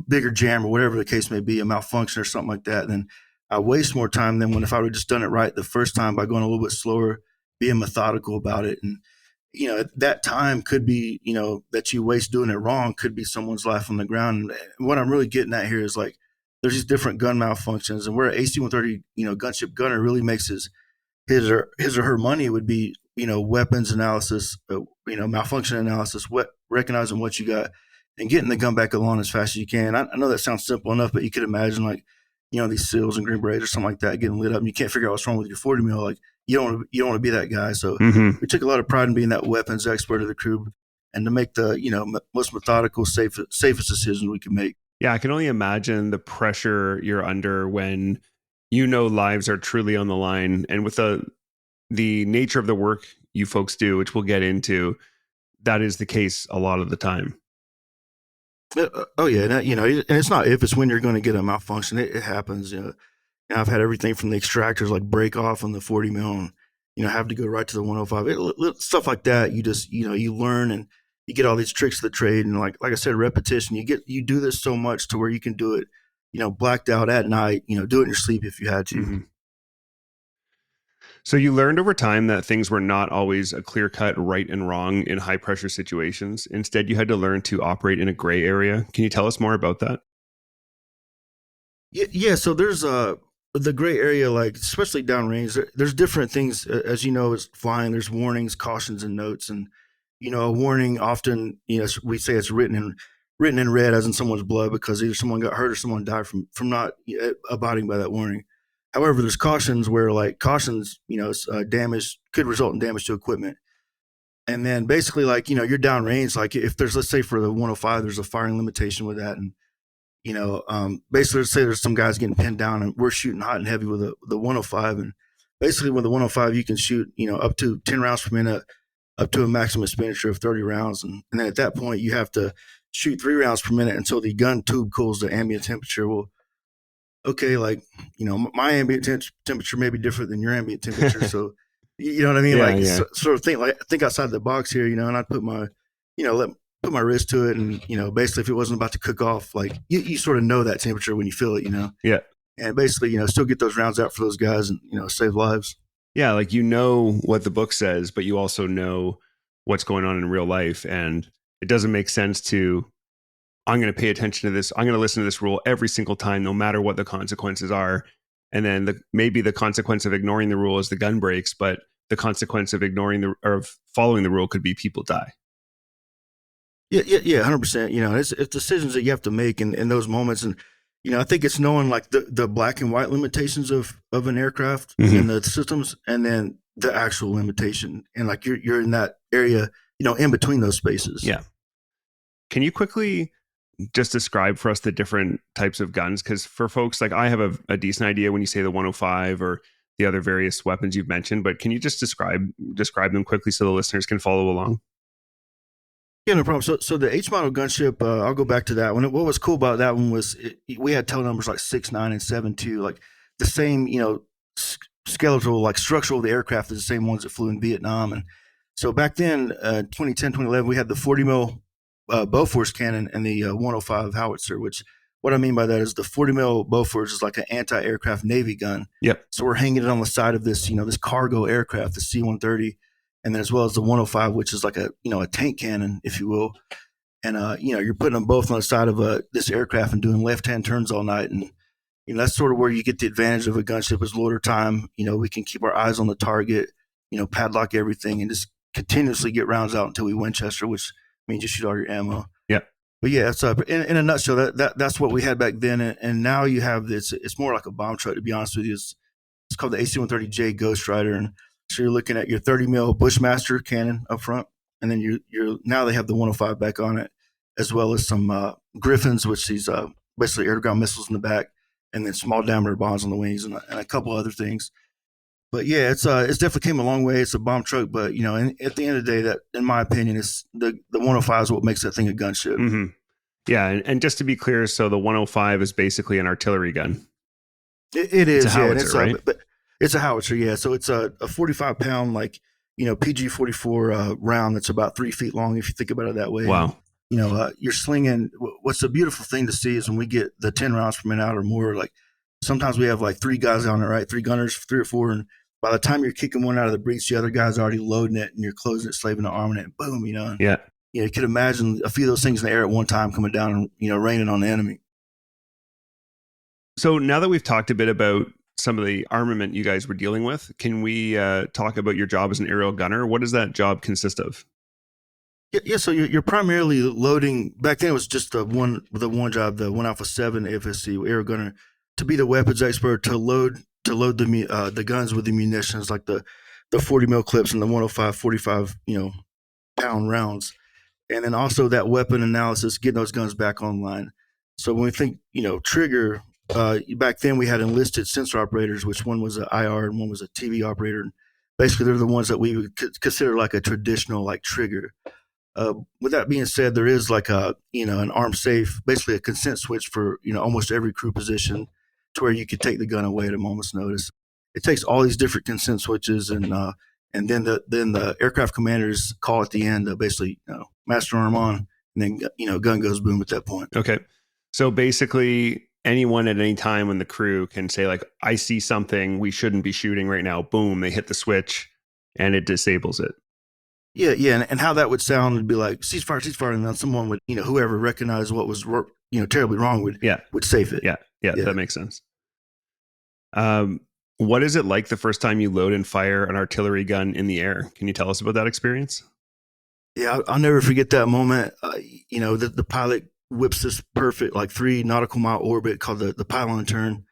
bigger jam or whatever the case may be, a malfunction or something like that. And then I waste more time than when if I would have just done it right the first time by going a little bit slower, being methodical about it. And that time could be, that you waste doing it wrong could be someone's life on the ground. And what I'm really getting at here is like, there's these different gun malfunctions, and where an AC-130, gunship gunner really makes his or her money would be, weapons analysis, malfunction analysis, recognizing what you got and getting the gun back along as fast as you can. I know that sounds simple enough, but you could imagine like, these SEALs and Green Berets or something like that getting lit up and you can't figure out what's wrong with your 40 mil. Like you don't want to be that guy. So we took a lot of pride in being that weapons expert of the crew and to make the, most methodical, safest decisions we can make. Yeah, I can only imagine the pressure you're under when lives are truly on the line. And with the nature of the work you folks do, which we'll get into, that is the case a lot of the time. Oh yeah, and it's not if, it's when you're going to get a malfunction. It happens. I've had everything from the extractors like break off on the 40 mil, and have to go right to the 105. Stuff like that. You just you learn and you get all these tricks of the trade, and like I said, repetition. You do this so much to where you can do it, blacked out at night. Do it in your sleep if you had to. Mm-hmm. So you learned over time that things were not always a clear-cut right and wrong in high-pressure situations. Instead, you had to learn to operate in a gray area. Can you tell us more about that? Yeah. So there's the gray area, like especially downrange. There's different things, as as flying. There's warnings, cautions, and notes. And a warning often, we say it's written in red, as in someone's blood, because either someone got hurt or someone died from not abiding by that warning. However, there's cautions where cautions, damage could result in damage to equipment. And then basically you're downrange, like if there's, let's say for the 105, there's a firing limitation with that. And, basically let's say there's some guys getting pinned down and we're shooting hot and heavy with the 105. And basically with the 105, you can shoot, up to 10 rounds per minute, up to a maximum expenditure of 30 rounds. And then at that point you have to shoot 3 rounds per minute until the gun tube cools to ambient temperature. Well, okay, my ambient temperature may be different than your ambient temperature. So, you know what I mean? Yeah. Sort of think outside the box here, and I'd put my, put my wrist to it. And, basically if it wasn't about to cook off, you sort of know that temperature when you feel it, Yeah. and basically, still get those rounds out for those guys and, save lives. Yeah. What the book says, but you also know what's going on in real life. And it doesn't make sense I'm going to pay attention to this. I'm going to listen to this rule every single time, no matter what the consequences are. And then maybe the consequence of ignoring the rule is the gun breaks, but the consequence of following the rule could be people die. Yeah, 100%. It's decisions that you have to make in those moments. And, I think it's knowing the black and white limitations of an aircraft and the systems, and then the actual limitation. And you're in that area, in between those spaces. Yeah. Can you quickly just describe for us the different types of guns? Because for folks, I have a decent idea when you say the 105 or the other various weapons you've mentioned, but can you just describe them quickly so the listeners can follow along? Yeah, no problem. So the H model gunship, I'll go back to that one. What was cool about that one was we had tail numbers like 6.9 and 7.2, like the same, skeletal, structural of the aircraft is the same ones that flew in Vietnam. And so back then, 2010, 2011, we had the 40 mil Bofors cannon and the 105 howitzer, which what I mean by that is the 40 mil Bofors is like an anti-aircraft Navy gun. Yep. So we're hanging it on the side of this, this cargo aircraft, the C-130, and then as well as the 105, which is like a tank cannon, if you will. And, you're putting them both on the side of this aircraft and doing left-hand turns all night. And, that's sort of where you get the advantage of a gunship is loader time. We can keep our eyes on the target, padlock everything and just continuously get rounds out until we Winchester, which means you shoot all your ammo. Yeah. But yeah, it's in a nutshell, that's what we had back then. And now you have this, it's more like a bomb truck, to be honest with you. It's called the AC-130J Ghost Rider. And so you're looking at your 30 mil Bushmaster cannon up front. And then you're now they have the 105 back on it. as well as some Griffins, which these basically air-to-ground missiles in the back, and then small diameter bombs on the wings, and a couple other things. But yeah, it's definitely came a long way. It's a bomb truck, but at the end of the day, that in my opinion, is the 105 is what makes that thing a gunship. Mm-hmm. Yeah, and just to be clear, so the 105 is basically an artillery gun. It is, it's a howitzer, right? But it's a howitzer, yeah. So it's a 45-pound, like, PG-44 round that's about 3 feet long, if you think about it that way. Wow. You're slinging. What's a beautiful thing to see is when we get the 10 rounds per minute out or more, like sometimes we have like 3 guys on it, right? 3 gunners, 3 or 4. And by the time you're kicking one out of the breech, the other guy's already loading it and you're closing it, slaving the arm in it, and boom, And, yeah. You could imagine a few of those things in the air at one time coming down and, raining on the enemy. So now that we've talked a bit about some of the armament you guys were dealing with, can we talk about your job as an aerial gunner? What does that job consist of? Yeah, so you're primarily loading. Back then, it was just the one job, the 1 Alpha 7 AFSC air gunner, to be the weapons expert, to load the guns with the munitions, like the 40 mil clips and the 105 45 pound rounds, and then also that weapon analysis, getting those guns back online. So when we think trigger, back then we had enlisted sensor operators, which one was an IR and one was a TV operator. And basically, they're the ones that we would consider like a traditional like trigger. With that being said, there is like an arm safe, basically a consent switch for almost every crew position, to where you could take the gun away at a moment's notice. It takes all these different consent switches, and then the aircraft commanders call at the end, basically master arm on, and then gun goes boom at that point. Okay, so basically anyone at any time when the crew can say like, I see something we shouldn't be shooting right now. Boom, they hit the switch, and it disables it. Yeah, and how that would sound would be like ceasefire, and then someone would, whoever recognized what was, terribly wrong would safe it. Yeah, that makes sense. What is it like the first time you load and fire an artillery gun in the air? Can you tell us about that experience? Yeah, I'll never forget that moment. The pilot whips this perfect, like 3 nautical mile orbit called the pylon turn,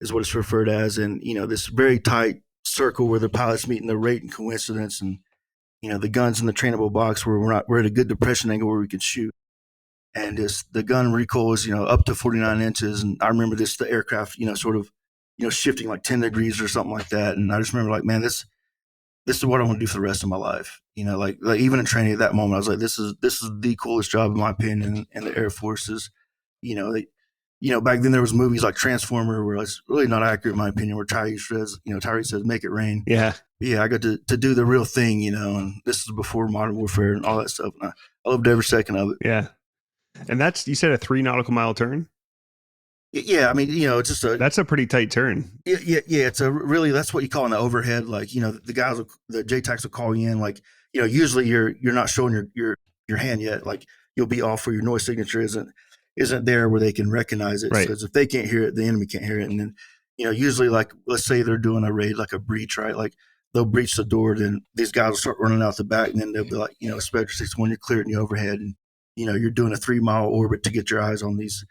is what it's referred as, and this very tight circle where the pilots meet in the rate and coincidence, and the gun's in the trainable box where we're at a good depression angle where we can shoot. And the gun recoils, up to 49 inches. And I remember the aircraft, sort of, shifting like 10 degrees or something like that. And I just remember like, man, this is what I want to do for the rest of my life. Like even in training at that moment, I was like, this is the coolest job in my opinion in the Air Forces. Back then there was movies like Transformer where it's really not accurate in my opinion, where Tyrese says, make it rain. Yeah. Yeah, I got to do the real thing, and this is before modern warfare and all that stuff. And I loved every second of it. Yeah. And you said a 3 nautical mile turn? Yeah, I mean, it's just that's a pretty tight turn. Yeah. It's that's what you call an overhead. Like, the guys, the JTACs will call you in. Like, usually you're not showing your hand yet. Like, you'll be off where your noise signature isn't there where they can recognize it. Right. Because if they can't hear it, the enemy can't hear it. And then, usually like, let's say they're doing a raid, like a breach, right? Like they'll breach the door, then these guys will start running out the back, and then they'll be like, Spectre 61, you're cleared in the overhead, and you're doing a 3 mile orbit to get your eyes on these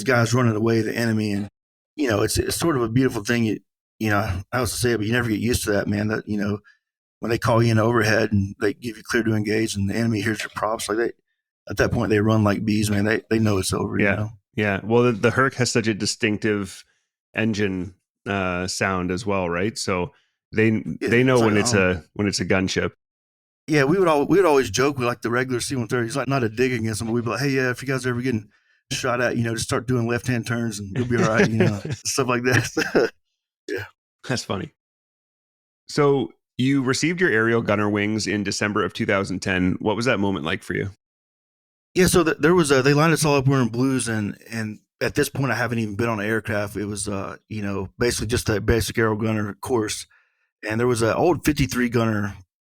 guys running away, the enemy. And it's sort of a beautiful thing. I was to say it, but you never get used to that, man. That when they call you in overhead and they give you clear to engage, and the enemy hears your props, like at that point they run like bees, man. They know it's over. Yeah. Yeah. Well, the Herc has such a distinctive engine sound as well, right? So they know when it's a gunship. Yeah, we would always joke with like the regular C-130. It's like not a dig against them, but we'd be like, hey, yeah, if you guys are ever getting shot at, just start doing left-hand turns and you'll be all right, stuff like that. Yeah. That's funny. So you received your aerial gunner wings in December of 2010. What was that moment like for you? Yeah, so there was they lined us all up wearing blues, and at this point I haven't even been on an aircraft. It was basically just a basic aerial gunner course, and there was an old 53 gunner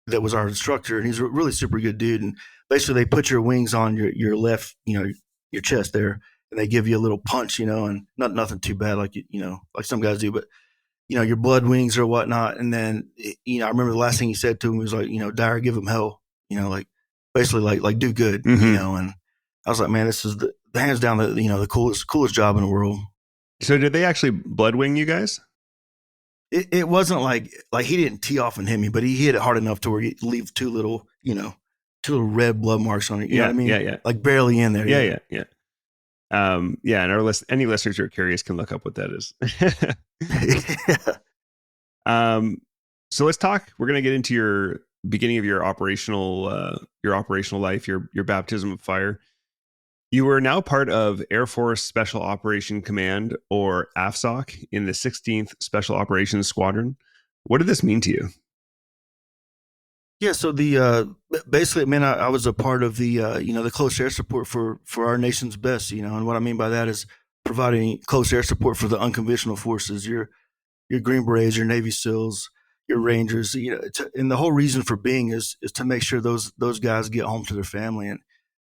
that was our instructor, and he's a really super good dude. And basically they put your wings on your left, your chest there, and they give you a little punch, and nothing too bad like like some guys do, but your blood wings or whatnot. And then I remember the last thing he said to him was like, Dyer, give him hell, like basically like do good, Mm-hmm. And I was like, man, this is the hands down the coolest job in the world. So did they actually blood wing you guys? It wasn't like he didn't tee off and hit me, but he hit it hard enough to where he leave too little, two little red blood marks on it. You know what I mean? Yeah. Like barely in there. Yeah. And any listeners who are curious can look up what that is. Yeah. So let's talk. We're going to get into your beginning of your operational life, your baptism of fire. You were now part of Air Force Special Operation Command, or AFSOC, in the 16th Special Operations Squadron. What did this mean to you? Yeah, so basically, man, I was a part of the close air support for our nation's best, and what I mean by that is providing close air support for the unconventional forces, your Green Berets, your Navy SEALs, your Rangers, and the whole reason for being is to make sure those guys get home to their family. And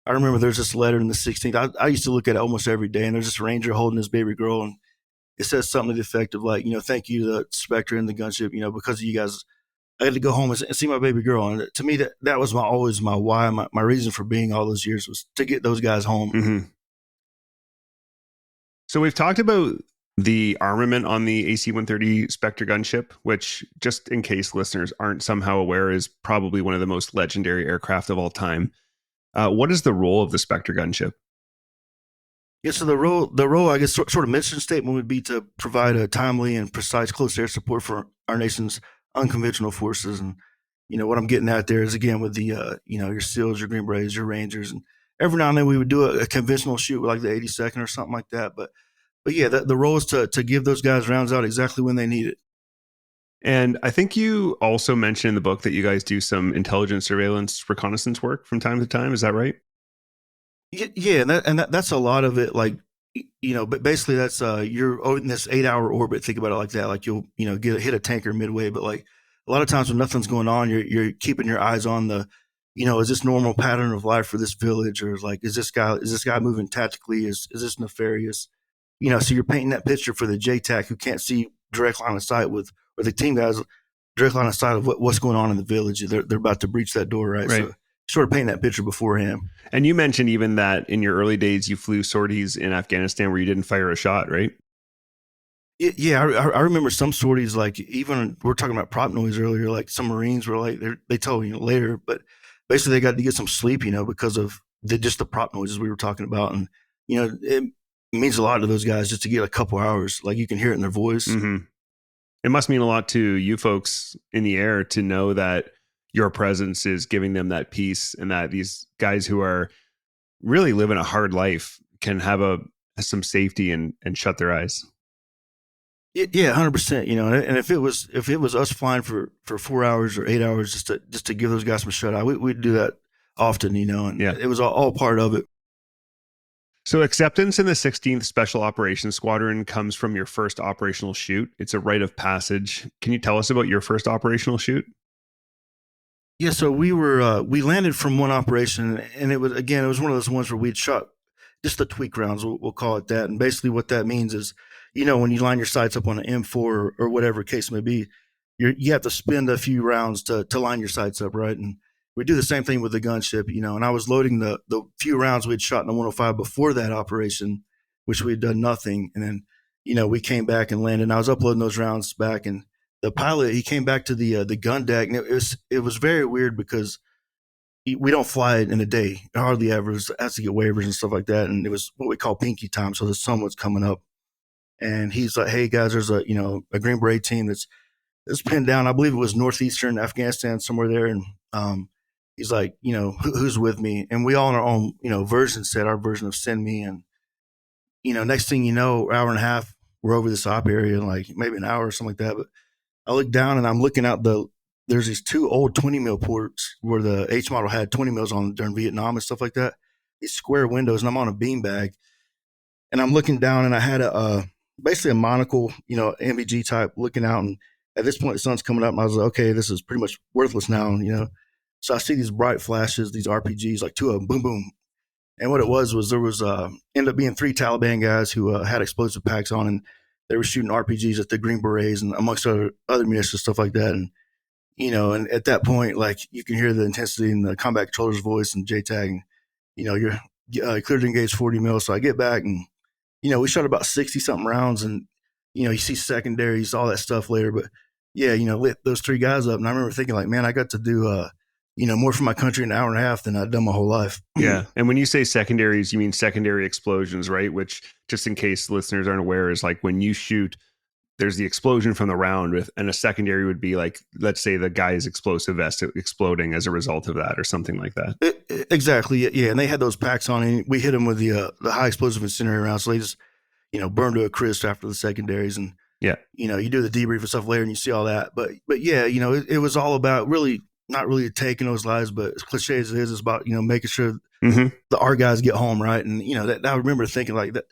I remember there's this letter in the 16th. I used to look at it almost every day, and there's this Ranger holding his baby girl, and it says something to the effect of like, thank you to the Spectre and the gunship, because of you guys. I had to go home and see my baby girl. And to me, that was always my why. My reason for being all those years was to get those guys home. Mm-hmm. So we've talked about the armament on the AC-130 Spectre gunship, which, just in case listeners aren't somehow aware, is probably one of the most legendary aircraft of all time. What is the role of the Spectre gunship? Yeah, so the role, I guess, sort of mission statement would be to provide a timely and precise close air support for our nation's unconventional forces. And what I'm getting at there is, again, with the your SEALs, your Green Berets, your Rangers, and every now and then we would do a conventional shoot with like the 82nd or something like that. But yeah, the role is to give those guys rounds out exactly when they need it. And I think you also mentioned in the book that you guys do some intelligence, surveillance, reconnaissance work from time to time. Is that right? Yeah, and that's a lot of it. Like, but basically that's you're in this 8-hour orbit. Think about it like that. Like you'll hit a tanker midway, but like a lot of times when nothing's going on, you're keeping your eyes on the, is this normal pattern of life for this village, or like is this guy moving tactically? Is this nefarious? So you're painting that picture for the JTAC who can't see direct line of sight or the team guys direct line of sight of what's going on in the village. They're about to breach that door, right? So sort of paint that picture beforehand. And you mentioned even that in your early days, you flew sorties in Afghanistan where you didn't fire a shot, right? Yeah, I remember some sorties, like even we were talking about prop noise earlier, like some Marines were like, they told me later, but basically they got to get some sleep, because of just the prop noises we were talking about. And, it means a lot to those guys just to get a couple hours, like you can hear it in their voice. Mm-hmm. It must mean a lot to you folks in the air to know that your presence is giving them that peace, and that these guys who are really living a hard life can have some safety and shut their eyes. Yeah, 100%. And if it was us flying for 4 hours or 8 hours just to give those guys some shut eye, we'd do that often. And it was all part of it. So acceptance in the 16th Special Operations Squadron comes from your first operational shoot. It's a rite of passage. Can you tell us about your first operational shoot? Yeah, so we landed from one operation, and it was one of those ones where we'd shot just the tweak rounds, we'll call it that. And basically what that means is, when you line your sights up on an M4 or whatever case may be, you have to spend a few rounds to line your sights up, right? And we do the same thing with the gunship, and I was loading the few rounds we'd shot in the 105 before that operation, which we had done nothing. And then, we came back and landed, and I was uploading those rounds back, and the pilot, he came back to the gun deck, and it was very weird because we don't fly it in a day, hardly ever. It has to get waivers and stuff like that, and it was what we call pinky time, so the sun was coming up, and he's like, "Hey guys, there's a Green Beret team that's pinned down. I believe it was northeastern Afghanistan, somewhere there." And he's like, "Who's with me?" And we all in our own version said our version of "send me." And next thing you know, hour and a half, we're over this op area, like maybe an hour or something like that, but I look down and I'm looking out there's these two old 20 mil ports where the H model had 20 mils on during Vietnam and stuff like that. These square windows, and I'm on a beanbag, and I'm looking down, and I had basically a monocle, MVG type looking out. And at this point the sun's coming up, and I was like, okay, this is pretty much worthless now, So I see these bright flashes, these RPGs, like two of them, boom, boom. And what it was there was ended up being 3 Taliban guys who had explosive packs on, and they were shooting RPGs at the Green Berets and amongst other munitions, stuff like that. And, and at that point, like you can hear the intensity in the combat controller's voice and JTAG, and, you're clear to engage 40 mil. So I get back, and, we shot about 60 something rounds, and, you see secondaries, all that stuff later. But yeah, lit those 3 guys up. And I remember thinking like, man, I got to do more for my country in an hour and a half than I'd done my whole life. Yeah. And when you say secondaries, you mean secondary explosions, right? Which, just in case listeners aren't aware, is like when you shoot, there's the explosion from the round, and a secondary would be like, let's say the guy's explosive vest exploding as a result of that or something like that. Exactly. Yeah. And they had those packs on, and we hit them with the high explosive incendiary rounds. So they just, burned to a crisp after the secondaries. And, yeah, you do the debrief and stuff later and you see all that. But yeah, it was all about really not really taking those lives, but as cliche as it is, it's about, making sure our guys get home. Right. And, that I remember thinking like that.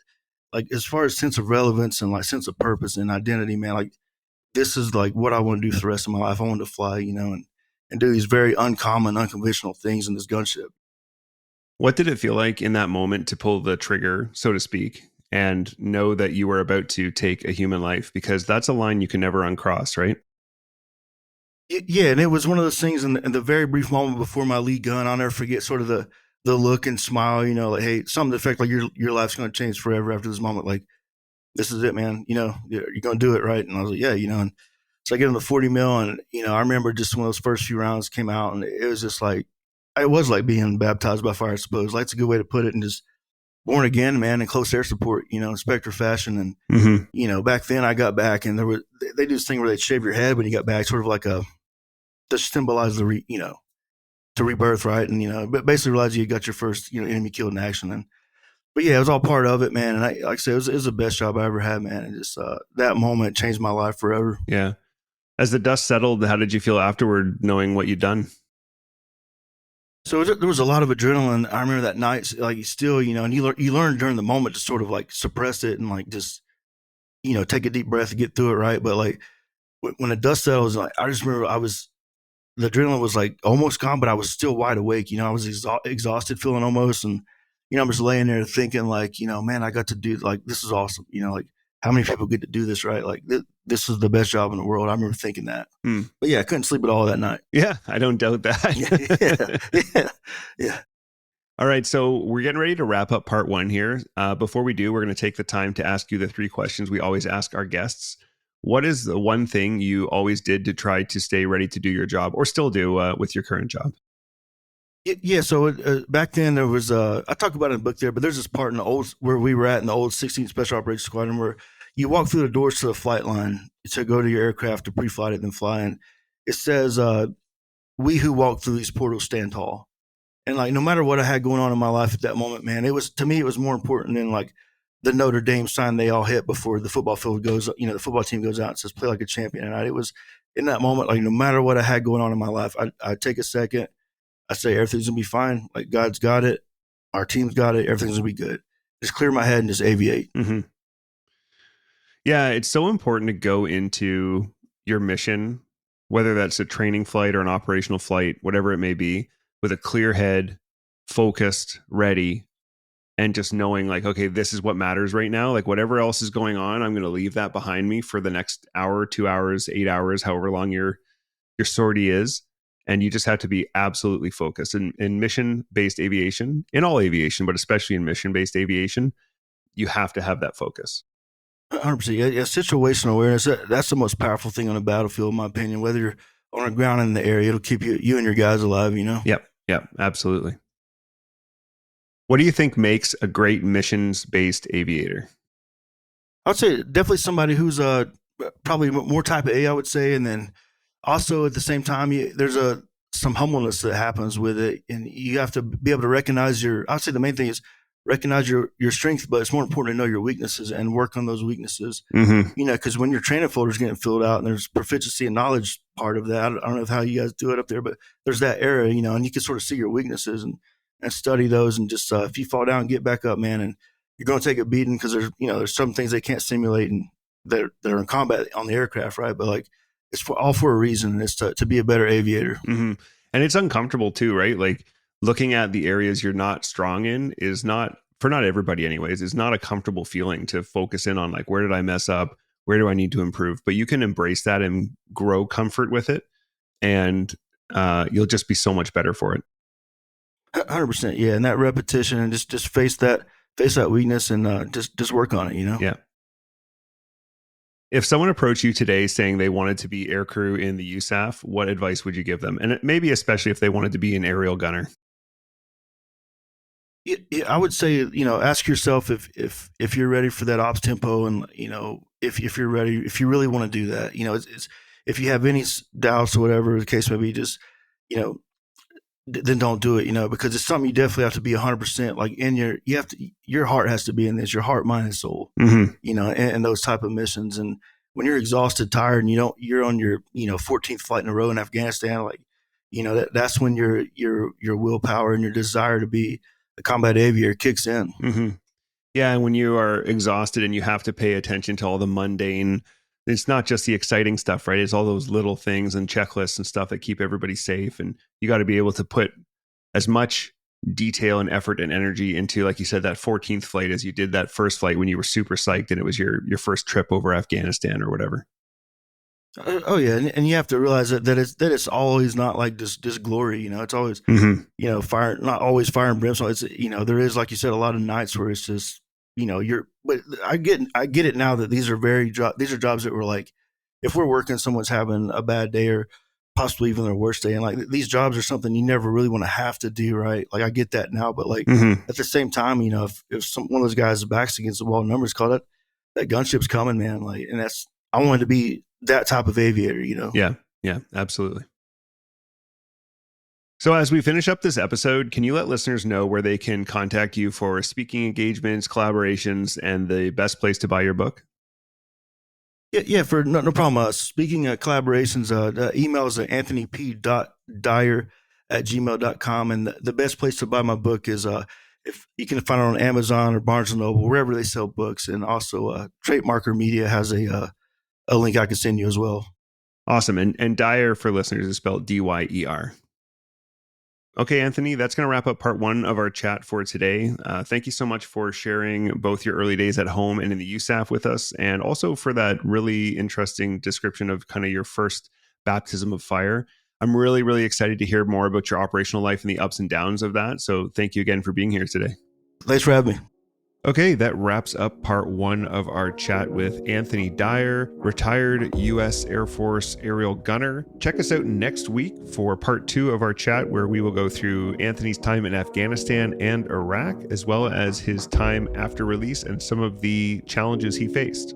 Like as far as sense of relevance and like sense of purpose and identity, man, like this is like what I want to do for the rest of my life. I want to fly, and do these very uncommon, unconventional things in this gunship. What did it feel like in that moment to pull the trigger, so to speak, and know that you were about to take a human life? Because that's a line you can never uncross, right? Yeah, and it was one of those things in the very brief moment before my lead gun. I'll never forget sort of the look and smile, like, hey, something to the effect like your life's going to change forever after this moment. Like, this is it, man. You're going to do it, right? And I was like, yeah, and so I get on the 40 mil, and I remember just when those first few rounds came out, and it was just like, it was like being baptized by fire, I suppose. Like, it's a good way to put it, and just born again, man, in close air support, Spectre fashion. And back then I got back, and they do this thing where they shave your head when you got back, sort of like to symbolize to rebirth, right? And but basically realize you got your first enemy killed in action. And but yeah, it was all part of it, man. And like I said, it was the best job I ever had, man. And just that moment changed my life forever. Yeah. As the dust settled, how did you feel afterward, knowing what you'd done? So there was a lot of adrenaline. I remember that night, like still, and you learn during the moment to sort of like suppress it and like just, take a deep breath and get through it, right? But like when the dust settles, like I just remember the adrenaline was like almost gone, but I was still wide awake. I was exhausted, feeling almost, and I'm just laying there thinking like, man, I got to do, like, this is awesome. Like, how many people get to do this, right? Like, this is the best job in the world. I remember thinking that. But yeah, I couldn't sleep at all that night. Yeah, I don't doubt that. Yeah. All right, so we're getting ready to wrap up part one here. Before we do, we're going to take the time to ask you the 3 questions we always ask our guests. What is the one thing you always did to try to stay ready to do your job, or still do with your current job? Yeah. So back then there was, I talk about it in the book there, but there's this part in the old, where we were at in the old 16th Special Operations Squadron, where you walk through the doors to the flight line to go to your aircraft to pre-flight it, then fly. And it says, we who walk through these portals stand tall. And like, no matter what I had going on in my life at that moment, man, to me, it was more important than like the Notre Dame sign they all hit before the football field goes, the football team goes out and says, play like a champion. And it was in that moment, like, no matter what I had going on in my life, I'd take a second. I say, everything's going to be fine. Like, God's got it. Our team's got it. Everything's going to be good. Just clear my head and just aviate. Mm-hmm. Yeah, it's so important to go into your mission, whether that's a training flight or an operational flight, whatever it may be, with a clear head, focused, ready, and just knowing like, okay, this is what matters right now. Like, whatever else is going on, I'm going to leave that behind me for the next hour, 2 hours, 8 hours, however long your sortie is. And you just have to be absolutely focused. In mission-based aviation, in all aviation, but especially in mission-based aviation, you have to have that focus. 100%. Yeah, situational awareness, that's the most powerful thing on the battlefield, in my opinion. Whether you're on the ground or in the air, it'll keep you and your guys alive, Yep, absolutely. What do you think makes a great missions-based aviator? I'd say definitely somebody who's probably more type of A, I would say, and then also at the same time, there's some humbleness that happens with it, and you have to be able to recognize I'd say the main thing is recognize your strength, but it's more important to know your weaknesses and work on those weaknesses. Because when your training folder's getting filled out and there's proficiency and knowledge part of that, I don't know how you guys do it up there, but there's that area, and you can sort of see your weaknesses and study those, and just if you fall down, get back up, man, and you're going to take a beating because there's some things they can't simulate and they're in combat on the aircraft, right? But like, it's all for a reason, and it's to be a better aviator. Mm-hmm. And it's uncomfortable too, right? Like, looking at the areas you're not strong in is not, for not everybody anyways, is not a comfortable feeling to focus in on, like, where did I mess up? Where do I need to improve? But you can embrace that and grow comfort with it, and you'll just be so much better for it. 100%. Yeah. And that repetition, and just face that weakness, and just work on it, Yeah. If someone approached you today saying they wanted to be aircrew in the USAF, what advice would you give them? And maybe especially if they wanted to be an aerial gunner. Yeah, I would say, ask yourself if you're ready for that ops tempo, and if you're ready, if you really want to do that. If you have any doubts or whatever the case may be, just then don't do it. Because it's something you definitely have to be 100%. Like your heart has to be in this, your heart, mind, and soul. And those type of missions. And when you're exhausted, tired, and you're on your 14th flight in a row in Afghanistan, like that's when your willpower and your desire to be a combat aviator kicks in. Yeah, and when you are exhausted and you have to pay attention to all the mundane, it's not just the exciting stuff, right? It's all those little things and checklists and stuff that keep everybody safe. And you got to be able to put as much detail and effort and energy into, like you said, that 14th flight as you did that first flight when you were super psyched and it was your first trip over Afghanistan or whatever. Oh yeah, and you have to realize that it's always not like this glory. It's always fire, not always fire and brimstone. It's there is, like you said, a lot of nights where it's just But I get it now that these are jobs that were like, if we're working, someone's having a bad day or possibly even their worst day, and like these jobs are something you never really want to have to do, right? Like I get that now, but like at the same time, if one of those guys' backs against the wall, numbers call that gunship's coming, man. Like, and I wanted to be that type of aviator, Yeah, absolutely. So as we finish up this episode, can you let listeners know where they can contact you for speaking engagements, collaborations, and the best place to buy your book? Yeah, for no problem. Speaking collaborations, the email is anthonyp.dyer@gmail.com, and the best place to buy my book is if you can find it on Amazon or Barnes and Noble, wherever they sell books, and also Trademarker Media has a link I can send you as well. Awesome. And Dyer for listeners is spelled Dyer. Okay, Anthony, that's going to wrap up part one of our chat for today. Thank you so much for sharing both your early days at home and in the USAF with us, and also for that really interesting description of kind of your first baptism of fire. I'm really, really excited to hear more about your operational life and the ups and downs of that. So thank you again for being here today. Thanks for having me. Okay, that wraps up part one of our chat with Anthony Dyer, retired U.S. Air Force aerial gunner. Check us out next week for part two of our chat, where we will go through Anthony's time in Afghanistan and Iraq, as well as his time after release and some of the challenges he faced.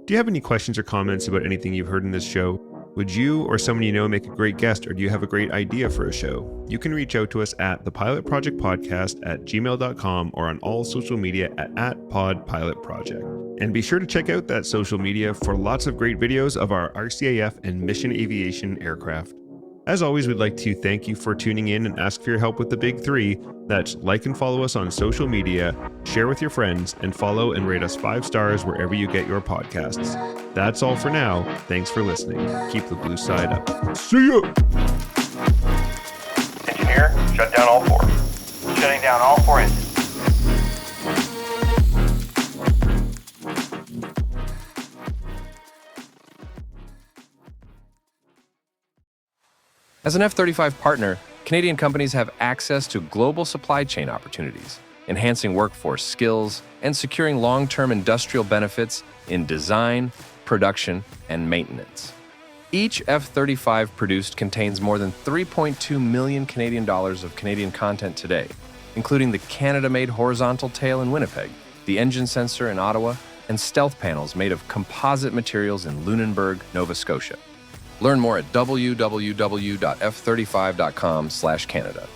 Do you have any questions or comments about anything you've heard in this show? Would you or someone you know make a great guest, or do you have a great idea for a show? You can reach out to us at thepilotprojectpodcast@gmail.com or on all social media at @podpilotproject. And be sure to check out that social media for lots of great videos of our RCAF and mission aviation aircraft. As always, we'd like to thank you for tuning in and ask for your help with the big three. That's like and follow us on social media, share with your friends, and follow and rate us 5 stars wherever you get your podcasts. That's all for now. Thanks for listening. Keep the blue side up. See ya! Engineer, shut down all 4. Shutting down all 4 engines. As an F-35 partner, Canadian companies have access to global supply chain opportunities, enhancing workforce skills and securing long-term industrial benefits in design, production, and maintenance. Each F-35 produced contains more than 3.2 million Canadian dollars of Canadian content today, including the Canada-made horizontal tail in Winnipeg, the engine sensor in Ottawa, and stealth panels made of composite materials in Lunenburg, Nova Scotia. Learn more at www.f35.com/Canada.